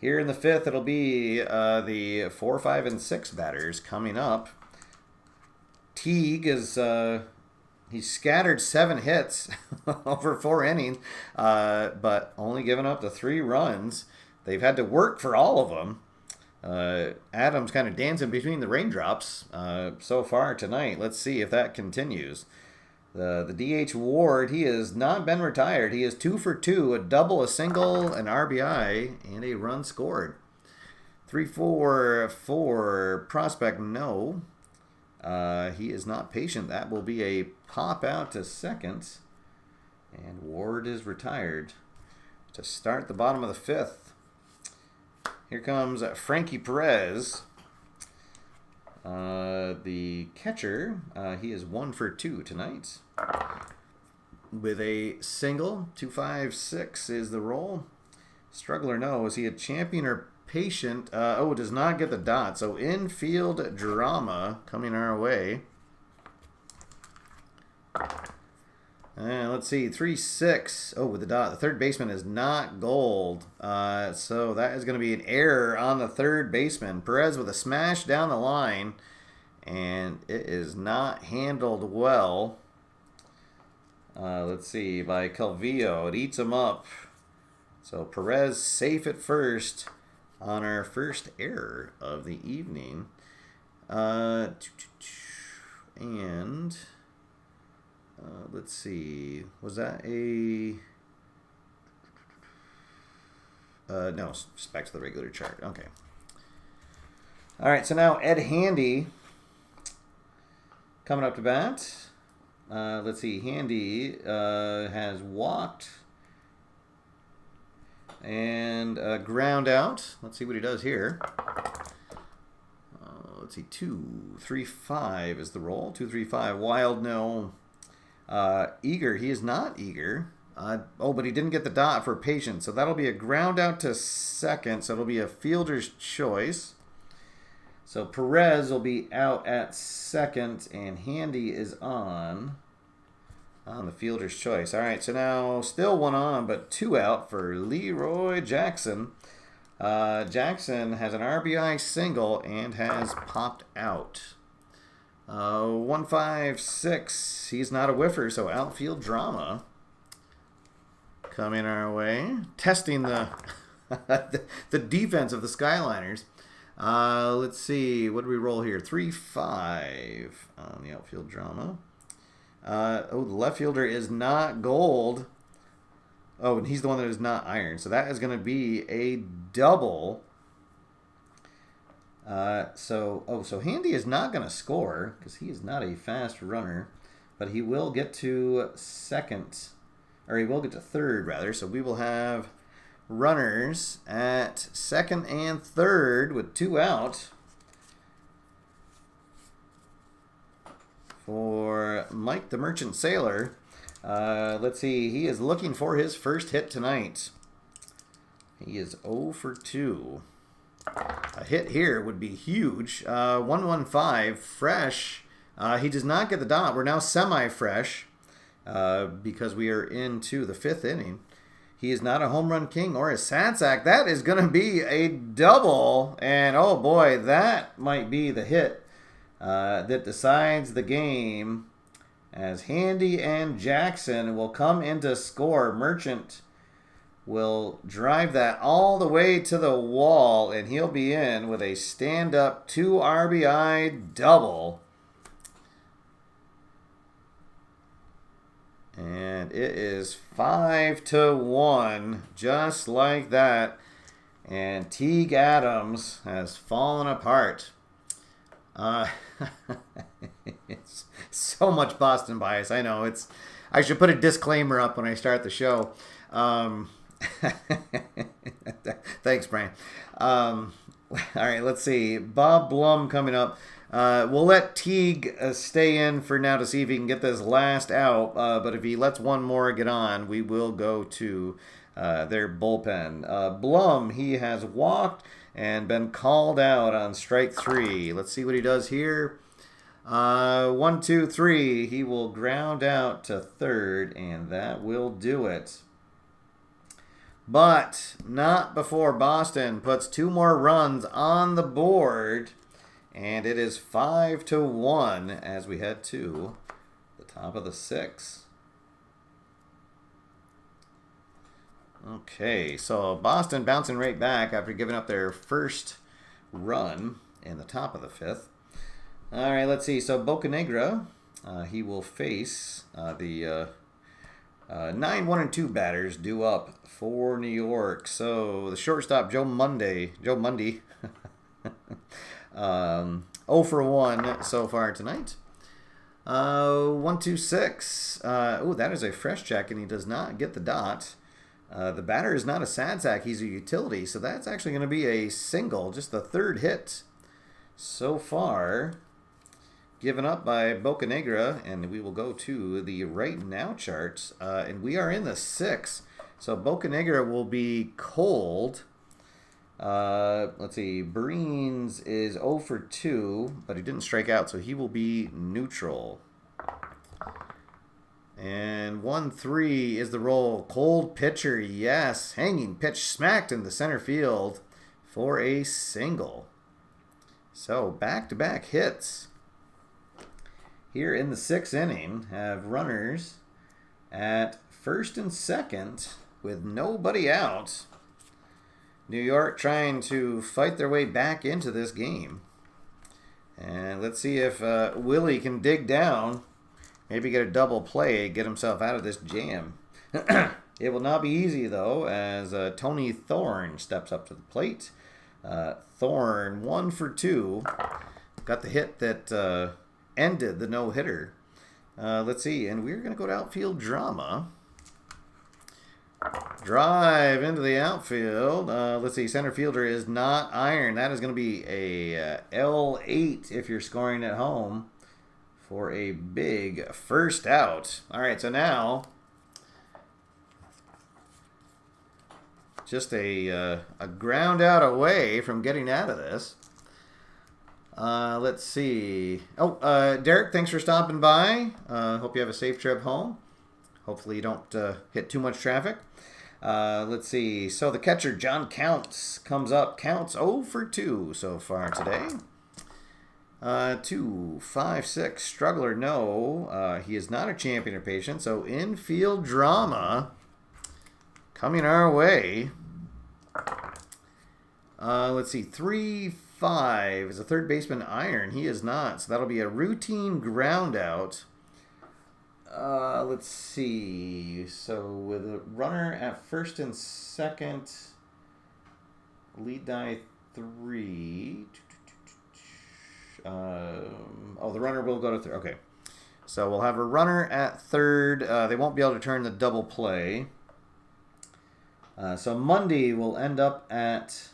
Here in the 5th, it'll be the 4, 5, and 6 batters coming up. Teague is he scattered 7 hits over 4 innings, but only given up the 3 runs. They've had to work for all of them. Adams kind of dancing between the raindrops so far tonight. Let's see if that continues. The DH Ward, he has not been retired. He is 2 for 2, a double, a single, an RBI, and a run scored. 3-4-4, Prospect, no. He is not patient. That will be a pop out to second. And Ward is retired to start the bottom of the 5th. Here comes Frankie Perez. The catcher, he is 1 for 2 tonight. With a single, 2-5-6 is the roll. Struggler, no. Is he a champion or patient? Does not get the dot. So infield drama coming our way. Let's see, 3-6. With the dot. The third baseman is not gold. So that is going to be an error on the third baseman. Perez with a smash down the line. And it is not handled well. Let's see, by Calvillo. It eats him up. So Perez safe at first on our first error of the evening. And let's see, was that a... no, just back to the regular chart. Okay. All right, so now Ed Handy coming up to bat. Let's see, Handy has walked and ground out. Let's see what he does here. Let's see, 2, 3, 5 is the roll. 2, 3, 5. Wild, no. Eager, he is not eager. But he didn't get the dot for patience. So that'll be a ground out to second. So it'll be a fielder's choice. So Perez will be out at second, and Handy is on the fielder's choice. All right, so now still 1 on, but 2 out for Leroy Jackson. Jackson has an RBI single and has popped out. 1, 5, 6. He's not a whiffer, so outfield drama coming our way. Testing the the defense of the Skyliners. Let's see. What do we roll here? 3, 5 on the outfield drama. The left fielder is not gold. Oh, and he's the one that is not iron. So that is going to be a double. So Handy is not going to score because he is not a fast runner, but he will get to second, or he will get to third rather. So we will have runners at second and third with 2 out for Mike the Merchant Sailor. Let's see. He is looking for his first hit tonight. He is 0 for 2. A hit here would be huge. 115, fresh. He does not get the dot. We're now semi-fresh because we are into the 5th inning. He is not a home run king or a sad sack. That is going to be a double. And, oh, boy, that might be the hit that decides the game, as Handy and Jackson will come in to score. Merchant will drive that all the way to the wall, and he'll be in with a stand-up 2 RBI double. And it is 5-1, just like that. And Teague Adams has fallen apart. It's so much Boston bias. I know. I should put a disclaimer up when I start the show. Thanks, Brian. All right, let's see. Bob Blum coming up. We'll let Teague stay in for now to see if he can get this last out. But if he lets one more get on, we will go to their bullpen. Blum, he has walked and been called out on strike 3. Let's see what he does here. 1, 2, 3. He will ground out to third, and that will do it. But not before Boston puts 2 more runs on the board. And it is 5-1 as we head to the top of the 6th. Okay, so Boston bouncing right back after giving up their first run in the top of the 5th. All right, let's see. So Bocanegra, he will face the 9, 1, and 2 batters due up for New York. So the shortstop, Joe Mundy. 0 for 1 so far tonight. 1, 2, 6. That is a fresh check, and he does not get the dot. The batter is not a sad sack. He's a utility, so that's actually going to be a single, just the 3rd hit so far given up by Bocanegra, and we will go to the right now charts, and we are in the 6th. So Bocanegra will be cold. Let's see. Breen's is 0 for 2, but he didn't strike out, so he will be neutral. And 1-3 is the roll. Cold pitcher, yes. Hanging pitch smacked in the center field for a single. So back-to-back hits here in the 6th inning. Have runners at first and second with nobody out. New York trying to fight their way back into this game. And let's see if Willie can dig down, maybe get a double play, get himself out of this jam. It will not be easy, though, as Tony Thorne steps up to the plate. Thorne, 1 for 2. Got the hit that ended the no-hitter. Let's see, and we're going to go to outfield drama. Drive into the outfield. Let's see, center fielder is not iron. That is going to be a L8 if you're scoring at home for a big first out. All right, so now just a ground out away from getting out of this. Let's see. Oh, Derek, thanks for stopping by. Hope you have a safe trip home. Hopefully you don't hit too much traffic. Let's see. So the catcher, John Counts, comes up. Counts 0 for 2 so far today. 2, 5, 6. Struggler, no. He is not a champion or patient. So infield drama coming our way. Let's see. 3, 5 is a third baseman iron. He is not. So that'll be a routine ground out. Let's see. So with a runner at first and second, lead die 3. The runner will go to third. Okay. So we'll have a runner at third. They won't be able to turn the double play. So Monday will end up at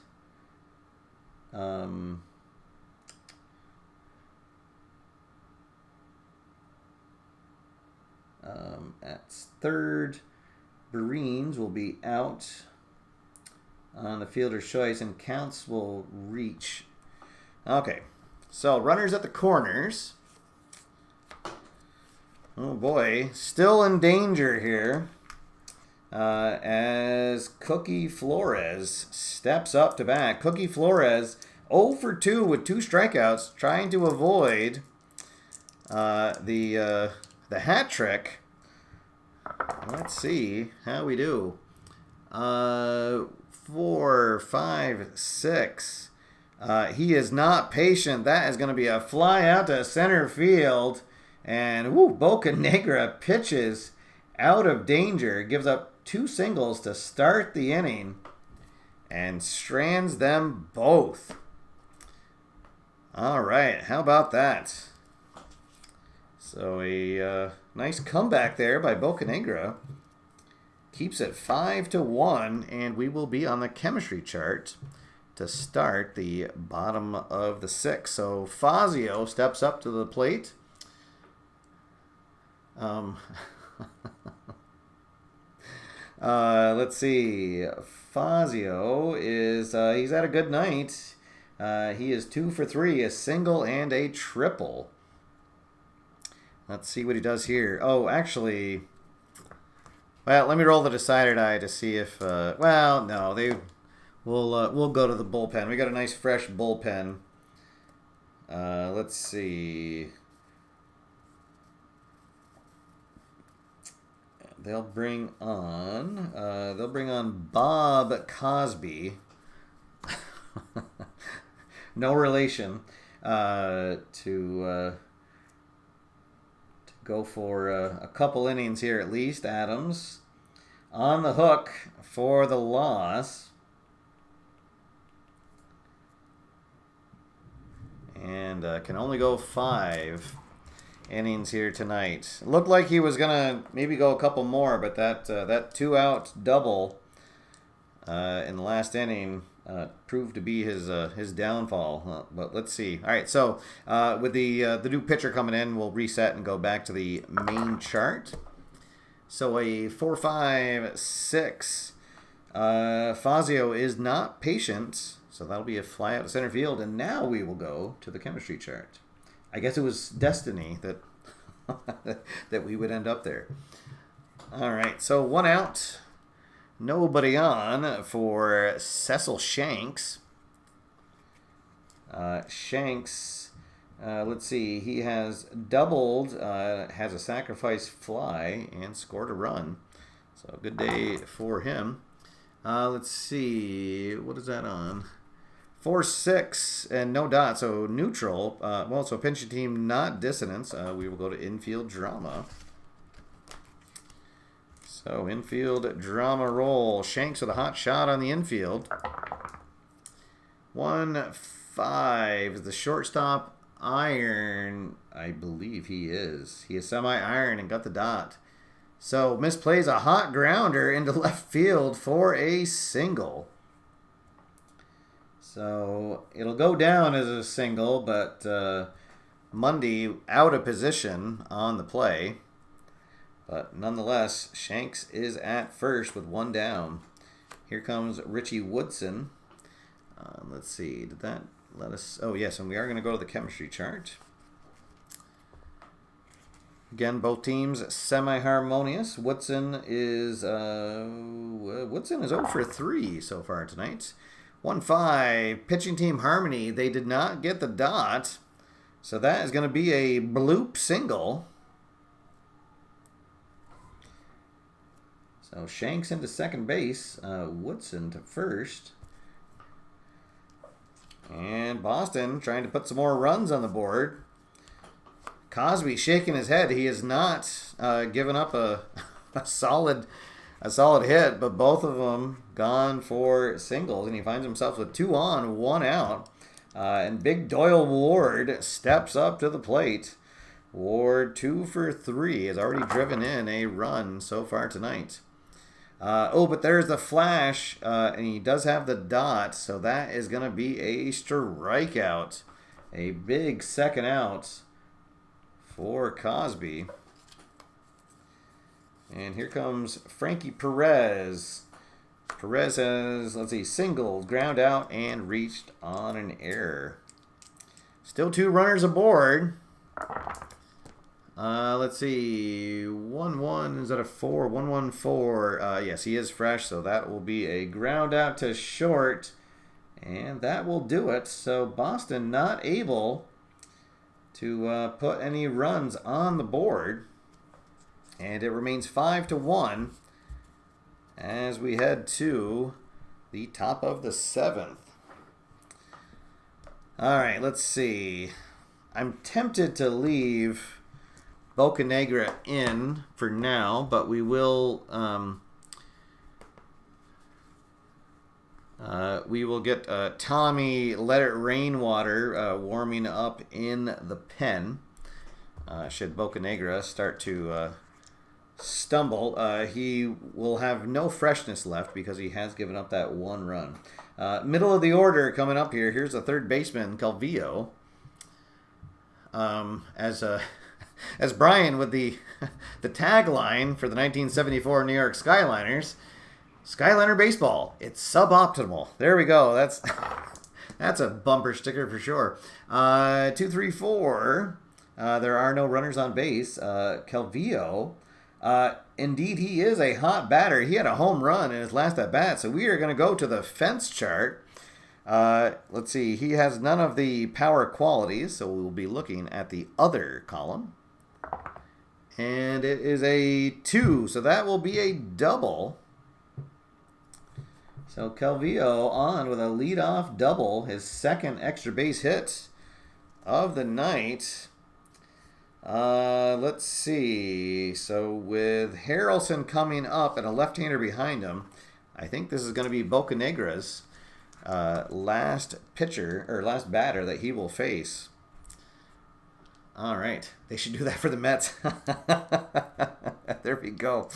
third. Barines will be out on the fielder's choice, and Counts will reach. Okay, so runners at the corners. Oh boy, still in danger here as Cookie Flores steps up to bat. Cookie Flores 0 for 2 with 2 strikeouts, trying to avoid the hat trick. Let's see how we do. 4, 5, 6. He is not patient. That is going to be a fly out to center field. And Boca Negra pitches out of danger. Gives up 2 singles to start the inning. And strands them both. All right. How about that? So a nice comeback there by Boca Negra. Keeps it 5-1, and we will be on the chemistry chart to start the bottom of the 6th. So Fazio steps up to the plate. Let's see. Fazio is he's had a good night. He is 2 for 3, a single and a triple. Let's see what he does here. Oh, actually, well, let me roll the decider die to see if. Well, no, we'll go to the bullpen. We got a nice fresh bullpen. Let's see. They'll bring on Bob Cosby. No relation. To go for a couple innings here at least. Adams on the hook for the loss. And can only go 5 innings here tonight. Looked like he was going to maybe go a couple more, but that 2-out double in the last inning proved to be his downfall. But let's see. All right, so with the new pitcher coming in, we'll reset and go back to the main chart. So a 4, 5, 6. Fazio is not patient, so that'll be a fly out to center field. And now we will go to the chemistry chart. I guess it was destiny that that we would end up there. All right, so 1 out. Nobody on for Cecil Shanks. Shanks Let's see. He has doubled, has a sacrifice fly, and scored a run. So good day for him. Let's see. What is that on? 4-6 and no dot, so neutral. Well, so pinch team, not dissonance. We will go to infield drama. So infield drama roll. Shanks with a hot shot on the infield. 1-5 is the shortstop. Iron, I believe he is. He is semi-iron and got the dot. So misplays a hot grounder into left field for a single. So it'll go down as a single, but Mundy out of position on the play. But nonetheless, Shanks is at first with one down. Here comes Richie Woodson. Let's see, did that let us... Oh, yes, and we are going to go to the chemistry chart. Again, both teams semi-harmonious. Woodson is 0 for 3 so far tonight. 1-5, pitching team harmony. They did not get the dot, so that is going to be a bloop single. So Shanks into second base, Woodson to first. And Boston trying to put some more runs on the board. Cosby shaking his head. He has not given up a solid hit, but both of them gone for singles, and he finds himself with 2 on, 1 out. And Big Doyle Ward steps up to the plate. Ward 2 for 3 has already driven in a run so far tonight. But there's the flash, and he does have the dot, so that is going to be a strikeout. A big second out for Cosby. And here comes Frankie Perez. Perez has, let's see, singled, ground out, and reached on an error. Still 2 runners aboard. Let's see, 1-1, is that a 4? 1-1-4. Yes, he is fresh, so that will be a ground out to short. And that will do it. So Boston not able to put any runs on the board. And it remains 5-1 as we head to the top of the 7th. All right, let's see. I'm tempted to leave Bocanegra in for now, but we will get Tommy Let It Rainwater warming up in the pen. Should Bocanegra start to stumble, he will have no freshness left because he has given up that 1 run. Middle of the order coming up here. Here's the third baseman, Calvillo. As Brian with the tagline for the 1974 New York Skyliners, Skyliner baseball, it's suboptimal. There we go. That's a bumper sticker for sure. 2, 3, 4. There are no runners on base. Calvillo, indeed, he is a hot batter. He had a home run in his last at bat. So we are going to go to the fence chart. Let's see. He has none of the power qualities, so we will be looking at the other column. And it is a 2, so that will be a double. So Calvillo on with a leadoff double, his second extra base hit of the night. Let's see. So with Harrelson coming up and a left-hander behind him, I think this is going to be Bocanegra's last batter that he will face. All right. They should do that for the Mets. There we go.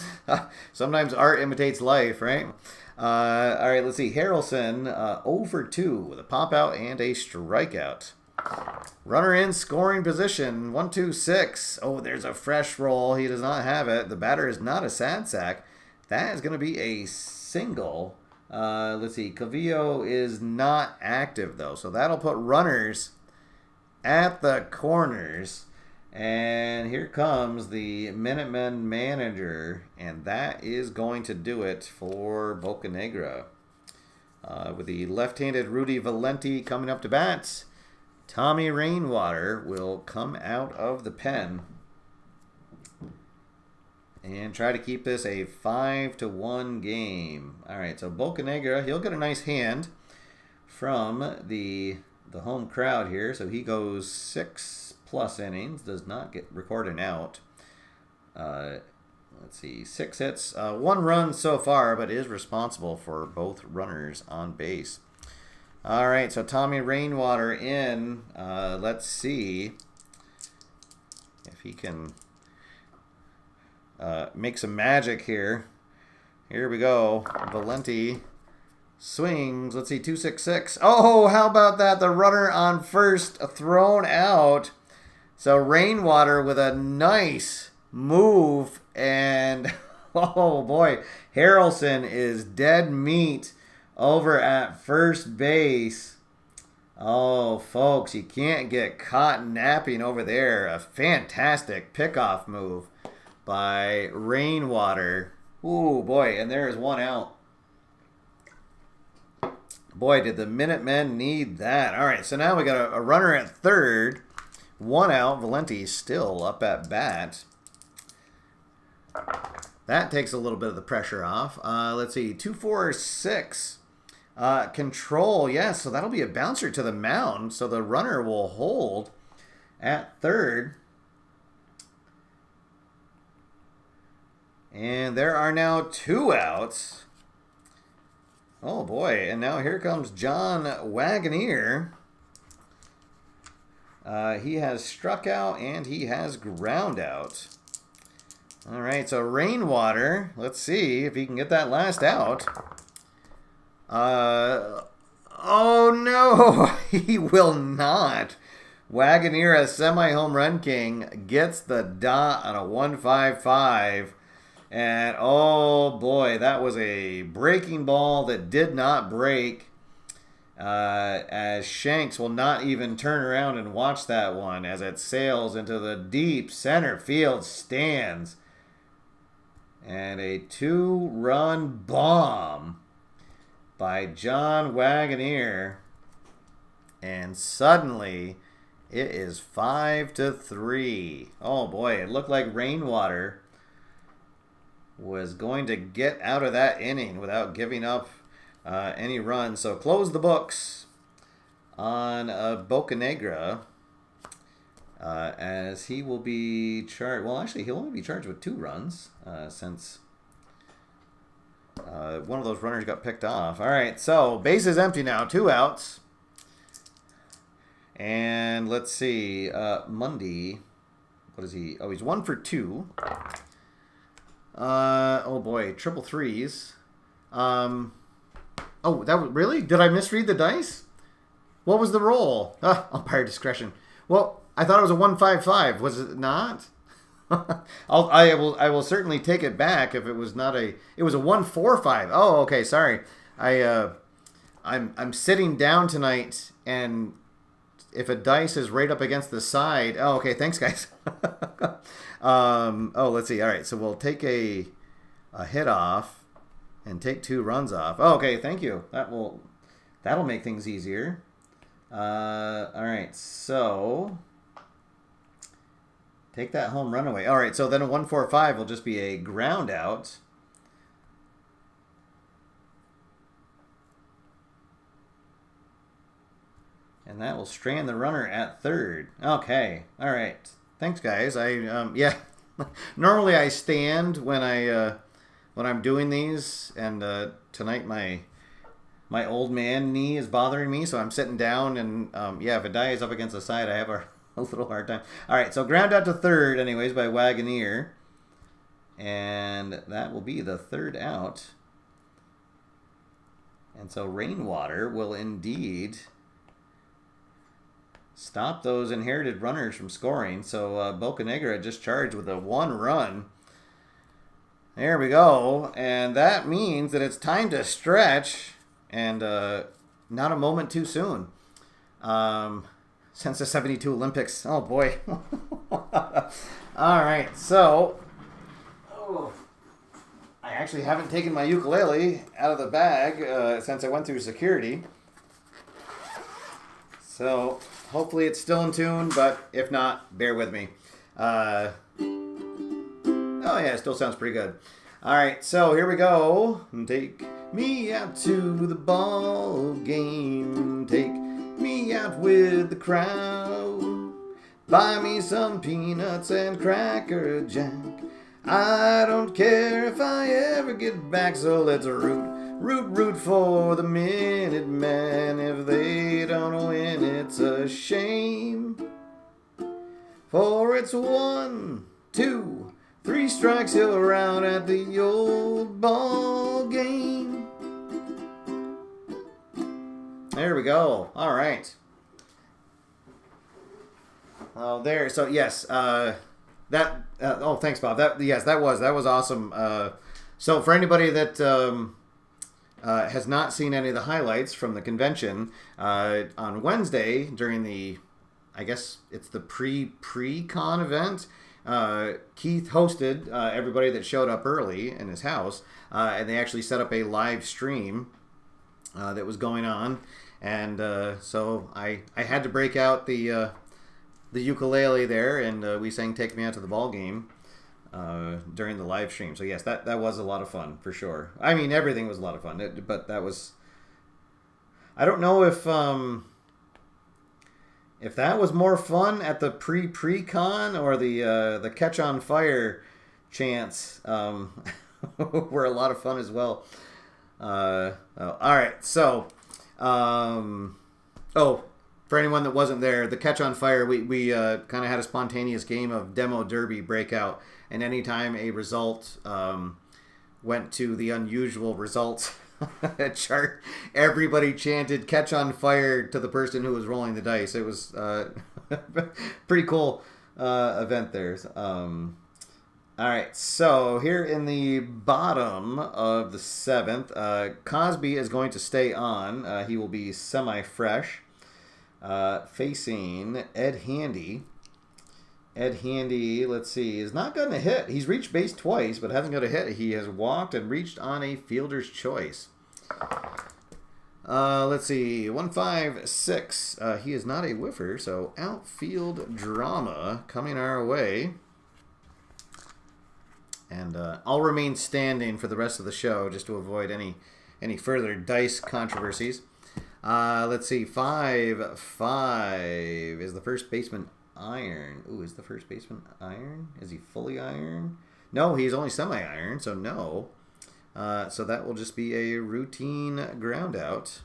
Sometimes art imitates life, right? All right, let's see. Harrelson, 0 for 2 with a pop-out and a strikeout. Runner in scoring position, 1-2-6. Oh, there's a fresh roll. He does not have it. The batter is not a sad sack. That is going to be a single. Let's see. Calvillo is not active, though, so that'll put runners at the corners. And here comes the Minutemen manager, and that is going to do it for Bocanegra. With the left-handed Rudy Valenti coming up to bat. Tommy Rainwater will come out of the pen and try to keep this a 5-1 game. All right, so Bocanegra, he'll get a nice hand from the home crowd here. So he goes 6+ innings, does not get record an out. Let's see, 6 hits, 1 run so far, but is responsible for both runners on base. All right, so Tommy Rainwater in. Let's see if he can make some magic here. Here we go. Valenti swings. Let's see, 2-6-6. Oh, how about that? The runner on first thrown out. So Rainwater with a nice move, and oh boy, Harrelson is dead meat over at first base. Oh, folks, you can't get caught napping over there. A fantastic pickoff move by Rainwater. Ooh, boy, and there is 1 out. Boy, did the Minutemen need that. All right, so now we got a runner at third. 1 out. Valenti still up at bat. That takes a little bit of the pressure off. Let's see, 2-4-6. Control, yes, so that'll be a bouncer to the mound. So the runner will hold at third. And there are now 2 outs. Oh boy, and now here comes John Wagoneer. He has struck out and he has ground out. All right, so Rainwater, let's see if he can get that last out. Oh no, he will not. Wagoneer, a semi-home run king, gets the dot on a 1-5-5. And oh boy, that was a breaking ball that did not break. As Shanks will not even turn around and watch that one as it sails into the deep center field stands. And a 2-run bomb by John Wagoneer. And suddenly it is 5-3. Oh boy, it looked like Rainwater was going to get out of that inning without giving up any runs. So close the books on Bocanegra, as he will be charged. Well, actually, he'll only be charged with 2 runs since one of those runners got picked off. All right, so base is empty now, 2 outs. And let's see, Mundy, what is he? Oh, he's 1 for 2. Oh boy, triple threes. Oh, that was really? Did I misread the dice? What was the roll? Umpire discretion. Well, I thought it was a 1-5-5. Was it not? I will certainly take it back if it was not a. It was a 1-4-5. Oh, okay. Sorry. I'm sitting down tonight, and if a dice is right up against the side. Oh, okay. Thanks, guys. Oh, let's see. All right, so we'll take a hit off and take 2 runs off. Oh, okay, thank you. That'll make things easier. All right, so take that home run away. All right, so then a 1-4-5 will just be a ground out. And that will strand the runner at third. Okay, all right. Thanks, guys. Yeah. Normally I stand when I'm doing these, and tonight my old man knee is bothering me, so I'm sitting down, and yeah, if a die is up against the side, I have a little hard time. All right, so ground out to third, anyways, by Wagoneer, and that will be the 3rd out. And so Rainwater will indeed stop those inherited runners from scoring. So Bocanegra just charged with a 1 run. There we go. And that means that it's time to stretch, and not a moment too soon. Since the 72 Olympics. Oh, boy. All right. So, I actually haven't taken my ukulele out of the bag since I went through security. So, Hopefully it's still in tune, but if not, bear with me. Oh yeah, it still sounds pretty good. All right, so here we go. Take me out to the ball game. Take me out with the crowd. Buy me some peanuts and Cracker Jack. I don't care if I ever get back, so let's root for the Minutemen. If they don't win, it's a shame. For it's 1, 2, 3 strikes, you're out at the old ball game. There we go. All right. Oh, there. So yes, thanks, Bob. That was awesome. So for anybody that has not seen any of the highlights from the convention, on Wednesday during the, I guess it's the pre-con event, Keith hosted everybody that showed up early in his house, and they actually set up a live stream that was going on, and so I had to break out the ukulele there, and we sang "Take Me Out to the Ball Game" during the live stream. So yes, that was a lot of fun for sure. I mean, everything was a lot of fun, but that was. I don't know if that was more fun at the pre-con or the Catch on Fire chants were a lot of fun as well. All right, so for anyone that wasn't there, the Catch on Fire, we kind of had a spontaneous game of Demo Derby breakout, and anytime a result went to the unusual results chart, everybody chanted "Catch on Fire" to the person who was rolling the dice. It was pretty cool event there. All right, so here in the bottom of the 7th, Cosby is going to stay on. He will be semi-fresh. Facing Ed Handy. Ed Handy, let's see, has not gotten a hit. He's reached base twice, but hasn't got a hit. He has walked and reached on a fielder's choice. Let's see, 156. He is not a whiffer, so outfield drama coming our way. And I'll remain standing for the rest of the show just to avoid any further dice controversies. Let's see, 5-5. Is the first baseman iron? Ooh, is the first baseman iron? Is he fully iron? No, he's only semi-iron, so no. So that will just be a routine ground out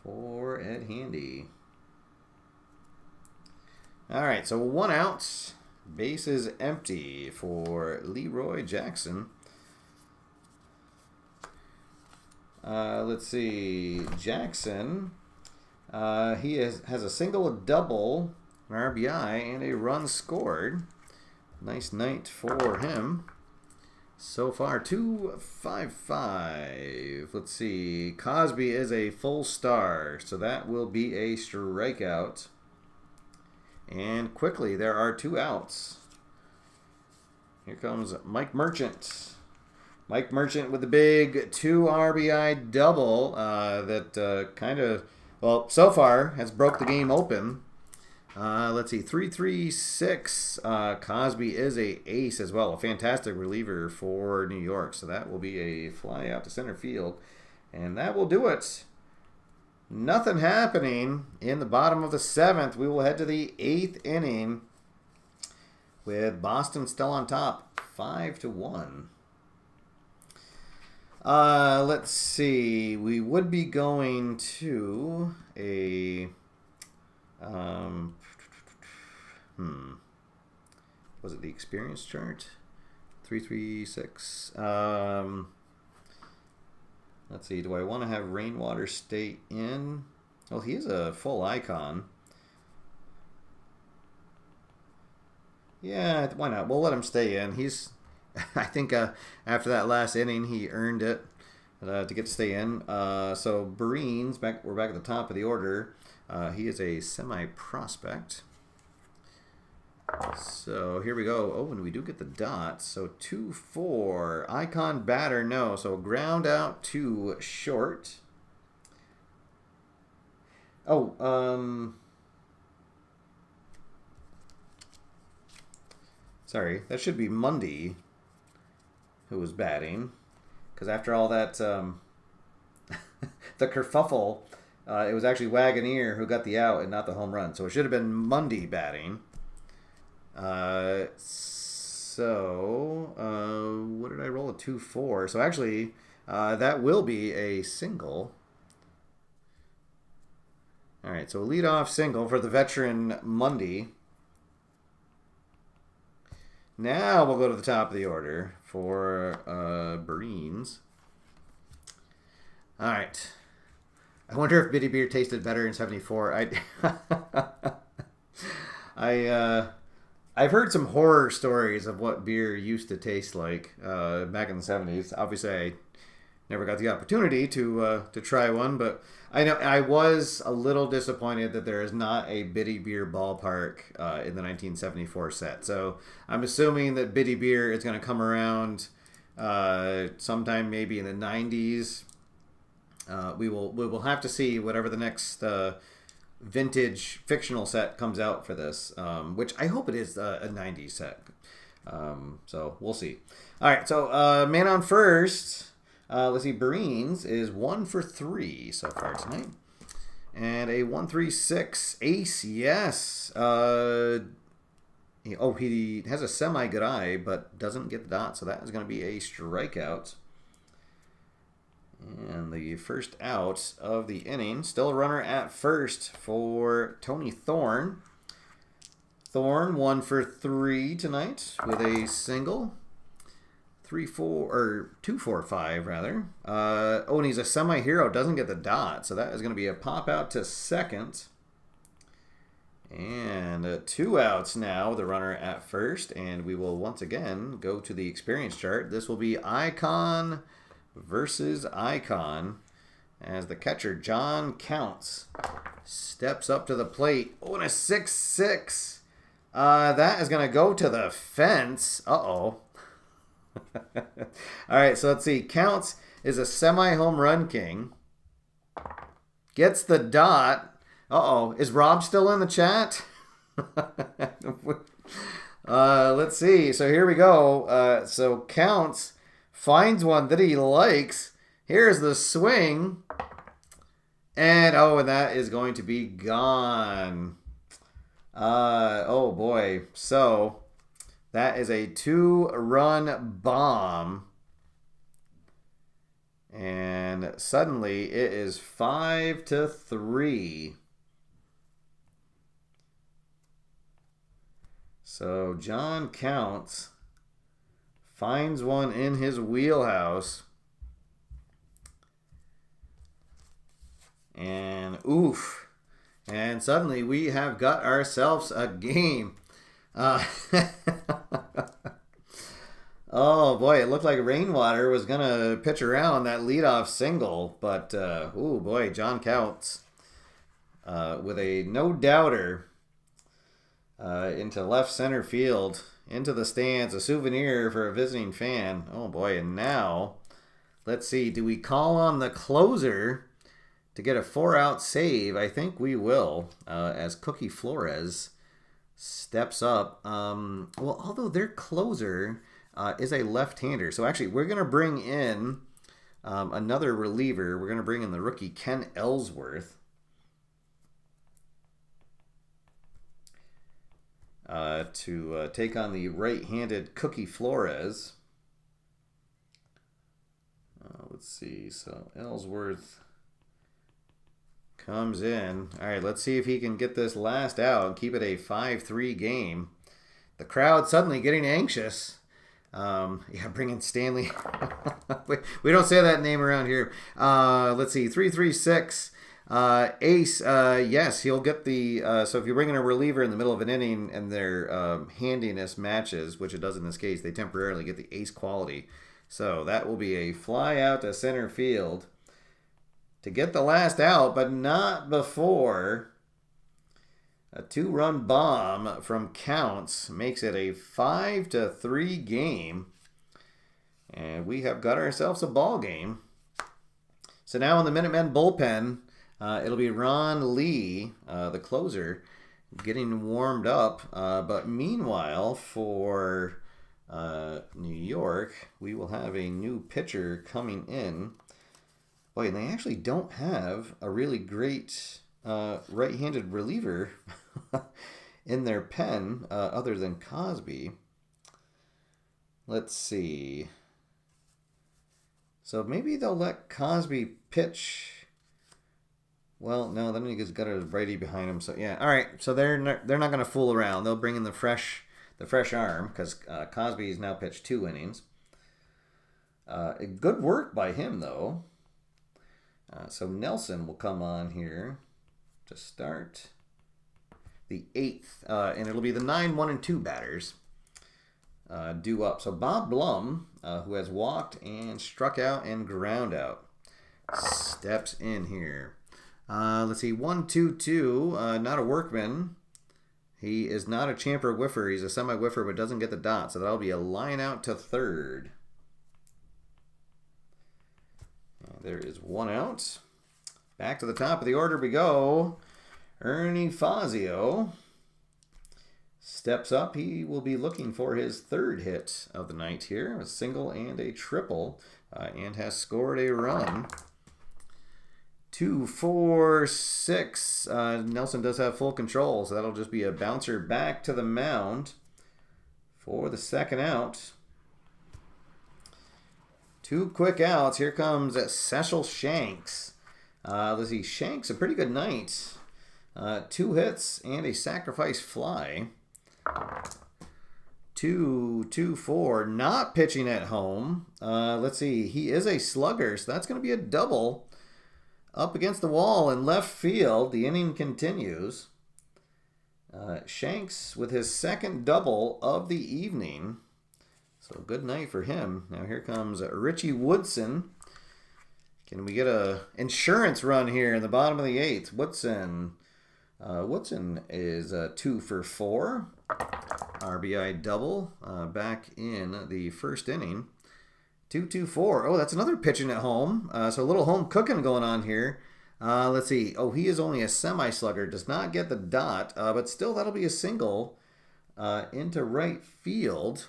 for Ed Handy. All right, so 1 out. Base is empty for Leroy Jackson. Let's see, Jackson, he has a single, a double, an RBI, and a run scored. Nice night for him. So far, 2-5-5. Let's see, Cosby is a full star, so that will be a strikeout. And quickly, there are 2 outs. Here comes Mike Merchant. Mike Merchant with the big 2 RBI double that kind of, well, so far has broke the game open. Let's see, 3-3-6. Cosby is a ace as well, a fantastic reliever for New York. So that will be a fly out to center field, and that will do it. Nothing happening in the bottom of the 7th. We will head to the 8th inning with Boston still on top, 5-1. Let's see. We would be going to a was it the experience chart? 336. Let's see. Do I want to have Rainwater stay in? Well, he is a full icon. Yeah, why not? We'll let him stay in. He's, I think after that last inning, he earned it to get to stay in. So Breen's back. We're back at the top of the order. He is a semi-prospect. So here we go. Oh, and we do get the dots. So 2-4. Icon batter, no. So ground out to short. Oh, sorry, that should be Mundy who was batting. Because after all that, the kerfuffle, it was actually Wagoneer who got the out and not the home run. So it should have been Mundy batting. What did I roll? A 2-4. So actually, that will be a single. All right, so a leadoff single for the veteran Mundy. Now we'll go to the top of the order for Breen's. All right. I wonder if Bitty Beer tasted better in '74. I've heard some horror stories of what beer used to taste like back in the '70s. Obviously, I never got the opportunity to try one, but I know I was a little disappointed that there is not a Bitty Beer ballpark in the 1974 set. So I'm assuming that Bitty Beer is going to come around sometime maybe in the '90s. We will have to see whatever the next vintage fictional set comes out for this, which I hope it is a '90s set. So we'll see. All right, so man on first. Let's see, Breen's is 1 for 3 so far tonight. And a 1-3-6 ace, yes. He has a semi-good eye, but doesn't get the dot, so that is going to be a strikeout. And the first out of the inning, still a runner at first for Tony Thorne. Thorne 1 for 3 tonight with a single. 2-4-5 rather. And he's a semi-hero, doesn't get the dot, so that is going to be a pop out to second. And 2 outs now with a runner at first, and we will once again go to the experience chart. This will be Icon versus Icon as the catcher John Counts steps up to the plate. Oh, and a 6-6. That is going to go to the fence. Uh-oh. All right, so let's see. Counts is a semi-home run king. Gets the dot. Uh-oh. Is Rob still in the chat? Let's see. So here we go. So Counts finds one that he likes. Here's the swing. And that is going to be gone. Oh, boy. So that is a 2-run bomb. And suddenly it is 5-3. So John Counts finds one in his wheelhouse. And oof. And suddenly we have got ourselves a game. Oh boy, it looked like Rainwater was going to pitch around that leadoff single. But, oh boy, John Counts with a no-doubter into left center field, into the stands, a souvenir for a visiting fan. Oh boy, and now, let's see, do we call on the closer to get a 4-out save? I think we will, as Cookie Flores steps up. Well, although their closer is a left-hander. So actually, we're going to bring in another reliever. We're going to bring in the rookie Ken Ellsworth. To take on the right-handed Cookie Flores. Let's see. So Ellsworth comes in. All right, let's see if he can get this last out and keep it a 5-3 game. The crowd suddenly getting anxious. Bring in Stanley. We don't say that name around here. Let's see. 3-3-6. Ace, yes, he'll get the... so if you bring in a reliever in the middle of an inning and their handiness matches, which it does in this case, they temporarily get the ace quality. So that will be a fly out to center field to get the last out, but not before a 2-run bomb from Counts makes it a 5-3 game. And we have got ourselves a ball game. So now in the Minutemen bullpen... It'll be Ron Lee, the closer, getting warmed up. But meanwhile, for New York, we will have a new pitcher coming in. Boy, and they actually don't have a really great right-handed reliever in their pen other than Cosby. Let's see. So maybe they'll let Cosby pitch. Well, no, then he's got a righty behind him. So yeah, all right. So they're not going to fool around. They'll bring in the fresh arm because Cosby's now pitched 2 innings. Good work by him though. So Nelson will come on here to start the 8th, and it'll be the 9, 1, and 2 batters due up. So Bob Blum, who has walked and struck out and ground out, steps in here. Let's see, 1-2-2, not a workman. He is not a champer whiffer. He's a semi-whiffer, but doesn't get the dot. So that'll be a line out to third. And there is 1 out. Back to the top of the order we go. Ernie Fazio steps up. He will be looking for his 3rd hit of the night here. A single and a triple, and has scored a run. 2, 4, 6. Nelson does have full control, so that'll just be a bouncer back to the mound for the 2nd out. 2 quick outs. Here comes Cecil Shanks. Let's see. Shanks, a pretty good night. 2 hits and a sacrifice fly. 2-2-4. Not pitching at home. Let's see. He is a slugger, so that's going to be a double. Up against the wall in left field. The inning continues. Shanks with his 2nd double of the evening. So good night for him. Now here comes Richie Woodson. Can we get a insurance run here in the bottom of the 8th? Woodson is 2 for 4. RBI double back in the 1st inning. 2-2-4. Oh, that's another pitching at home. So a little home cooking going on here. Let's see. Oh, he is only a semi-slugger. Does not get the dot. But still, that'll be a single into right field.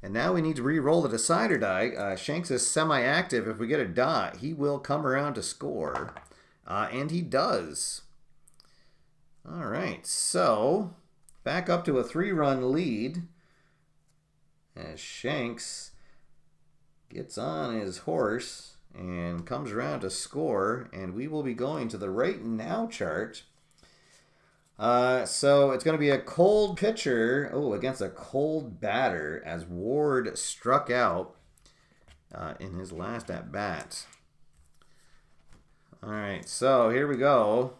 And now we need to re-roll the decider die. Shanks is semi-active. If we get a dot, he will come around to score. And he does. All right. So, back up to a 3-run lead. As Shanks gets on his horse and comes around to score, and we will be going to the right now chart. So it's going to be a cold pitcher against a cold batter as Ward struck out in his last at bat. All right, so here we go.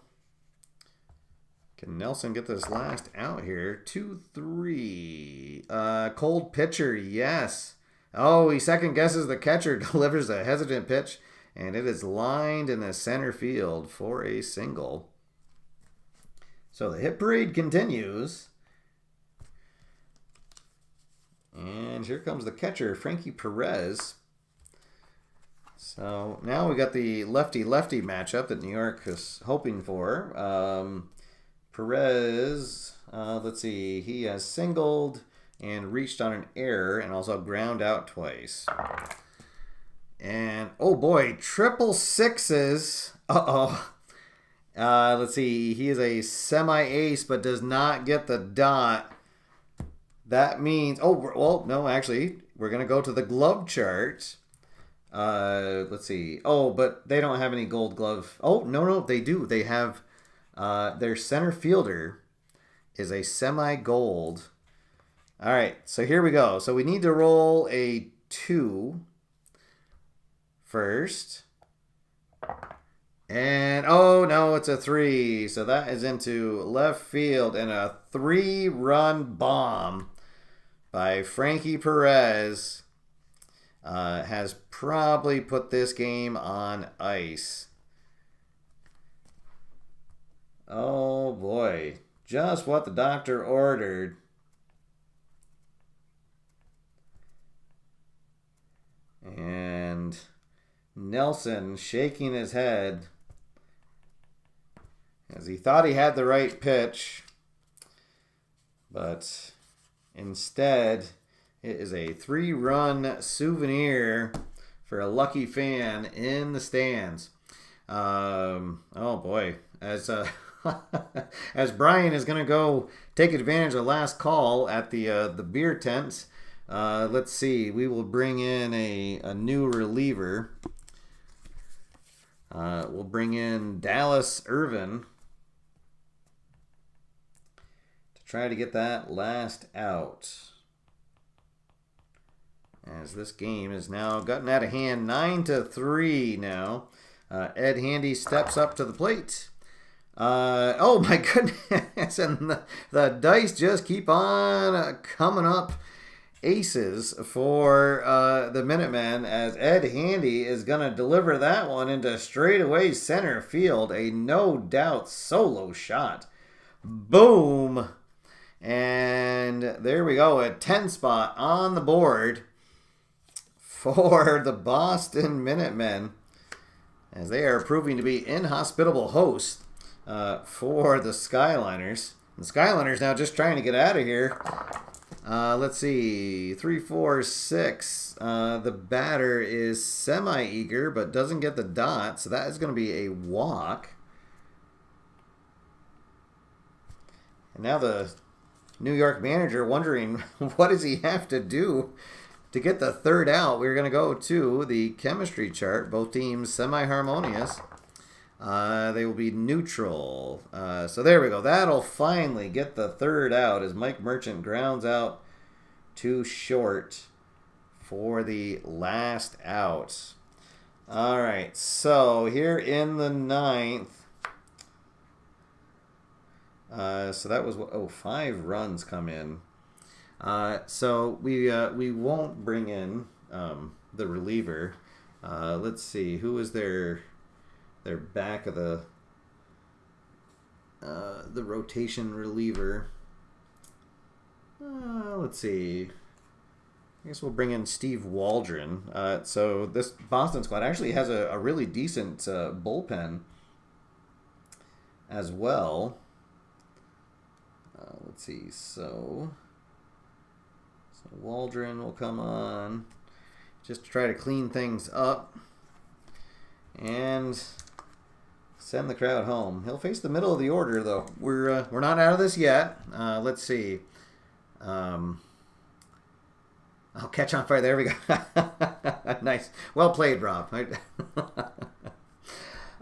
Can Nelson get this last out here? 2-3. Cold pitcher, yes. Oh, he second guesses the catcher, delivers a hesitant pitch, and it is lined in the center field for a single. So the hit parade continues. And here comes the catcher, Frankie Perez. So now we got the lefty-lefty matchup that New York is hoping for. Perez, let's see, he has singled and reached on an error and also ground out twice. And, oh boy, 666. Uh-oh. Let's see, he is a semi-ace but does not get the dot. That means, no, actually, we're going to go to the glove chart. Let's see. Oh, but they don't have any gold glove. Oh, no, they do. They have, their center fielder is a semi-gold. All right, so here we go. So we need to roll a 2 first. And, oh, no, it's a 3. So that is into left field and a 3-run bomb by Frankie Perez has probably put this game on ice. Oh, boy. Just what the doctor ordered. And Nelson shaking his head. as he thought he had the right pitch, but instead it is a 3-run souvenir for a lucky fan in the stands. Oh boy, as as Brian is going to go take advantage of last call at the beer tent. Let's see. We will bring in a new reliever. We'll bring in Dallas Irvin to try to get that last out. As this game is now gotten out of hand, 9-3 now. Ed Handy steps up to the plate. Oh my goodness, and the dice just keep on coming up aces for the Minutemen, as Ed Handy is going to deliver that one into straightaway center field. A no-doubt solo shot. Boom! And there we go, a 10 spot on the board for the Boston Minutemen, as they are proving to be inhospitable hosts for the Skyliners. The Skyliners now just trying to get out of here. Let's see, 3, 4, 6. The batter is semi-eager, but doesn't get the dot, so that is going to be a walk. And now the New York manager wondering what does he have to do to get the third out. We're going to go to the chemistry chart. Both teams semi-harmonious. They will be neutral. So there we go. That'll finally get the third out as Mike Merchant grounds out to short for the last out. All right. So here in the ninth. So that was 5 runs come in. So we won't bring in the reliever. Let's see, who is their back of the rotation reliever. Let's see. I guess we'll bring in Steve Waldron. So this Boston squad actually has a really decent bullpen as well. Let's see. So Waldron will come on just to try to clean things up and send the crowd home. He'll face the middle of the order, though. We're not out of this yet. Let's see. I'll catch on fire. There we go. Nice. Well played, Rob. All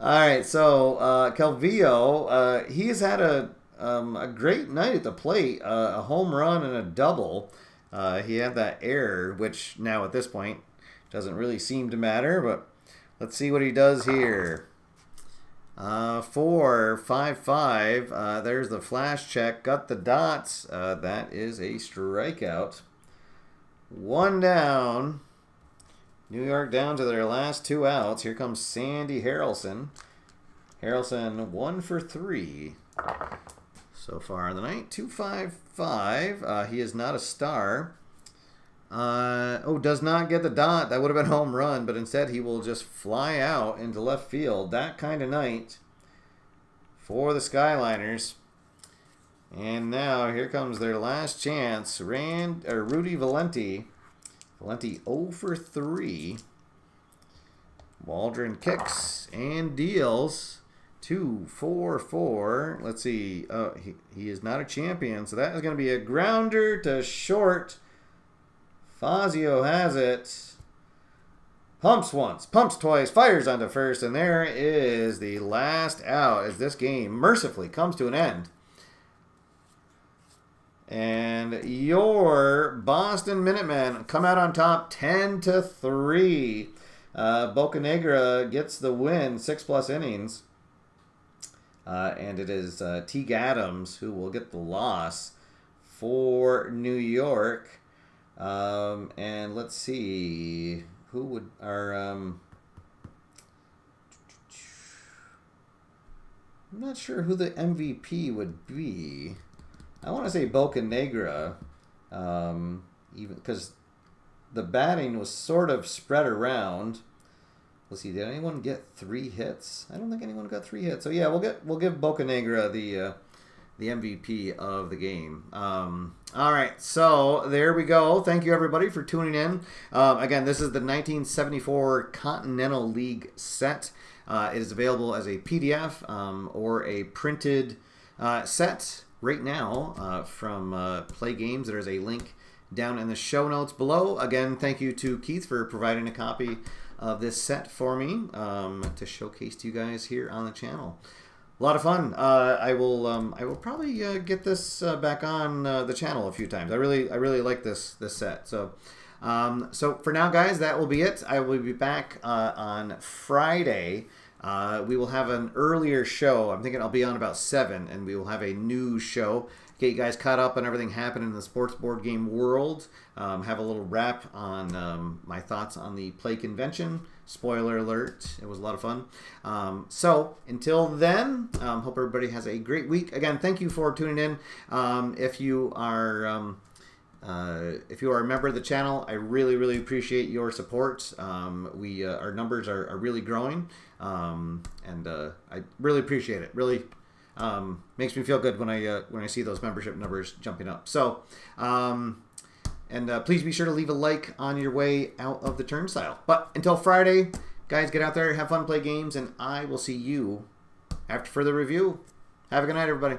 right. So Calvillo, he has had a great night at the plate. A home run and a double. He had that error, which now at this point doesn't really seem to matter, but let's see what he does here. 4-5-5. There's the flash check. Got the dots. That is a strikeout. 1 down. New York down to their last 2 outs. Here comes Sandy Harrelson. Harrelson 1 for 3 so far on the night. 2-5-5. He is not a star. Does not get the dot. That would have been a home run, but instead he will just fly out into left field. That kind of night for the Skyliners. And now here comes their last chance. Rudy Valenti. Valenti 0 for 3. Waldron kicks and deals. 2-4-4. Let's see. He is not a champion, so that is going to be a grounder to short. Fazio has it. Pumps once, pumps twice, fires onto first, and there is the last out as this game mercifully comes to an end. And your Boston Minutemen come out on top 10-3. Bocanegra gets the win, 6+ innings. And it is Teague Adams who will get the loss for New York. And let's see who would I'm not sure who the MVP would be. I want to say Bocanegra, even because the batting was sort of spread around. Let's see. Did anyone get 3 hits? I don't think anyone got 3 hits. So yeah, we'll give Bocanegra the MVP of the game. All right, so there we go. Thank you, everybody, for tuning in. Again, this is the 1974 Continental League set. It is available as a PDF or a printed set right now from Play Games. There's a link down in the show notes below. Again, thank you to Keith for providing a copy of this set for me to showcase to you guys here on the channel. A lot of fun. I will probably get this back on the channel a few times. I really like this set. So for now, guys, that will be it. I will be back on Friday. We will have an earlier show. I'm thinking I'll be on about 7, and we will have a news show. Get you guys caught up on everything happening in the sports board game world. Have a little wrap on my thoughts on the Play Convention. Spoiler alert, it was a lot of fun. So until then, hope everybody has a great week. Again, thank you for tuning in. If you are a member of the channel, I really appreciate your support. Our numbers are really growing, and I really appreciate it. Really makes me feel good when I see those membership numbers jumping up. So, please be sure to leave a like on your way out of the turnstile. But until Friday, guys, get out there, have fun, play games, and I will see you after further review. Have a good night, everybody.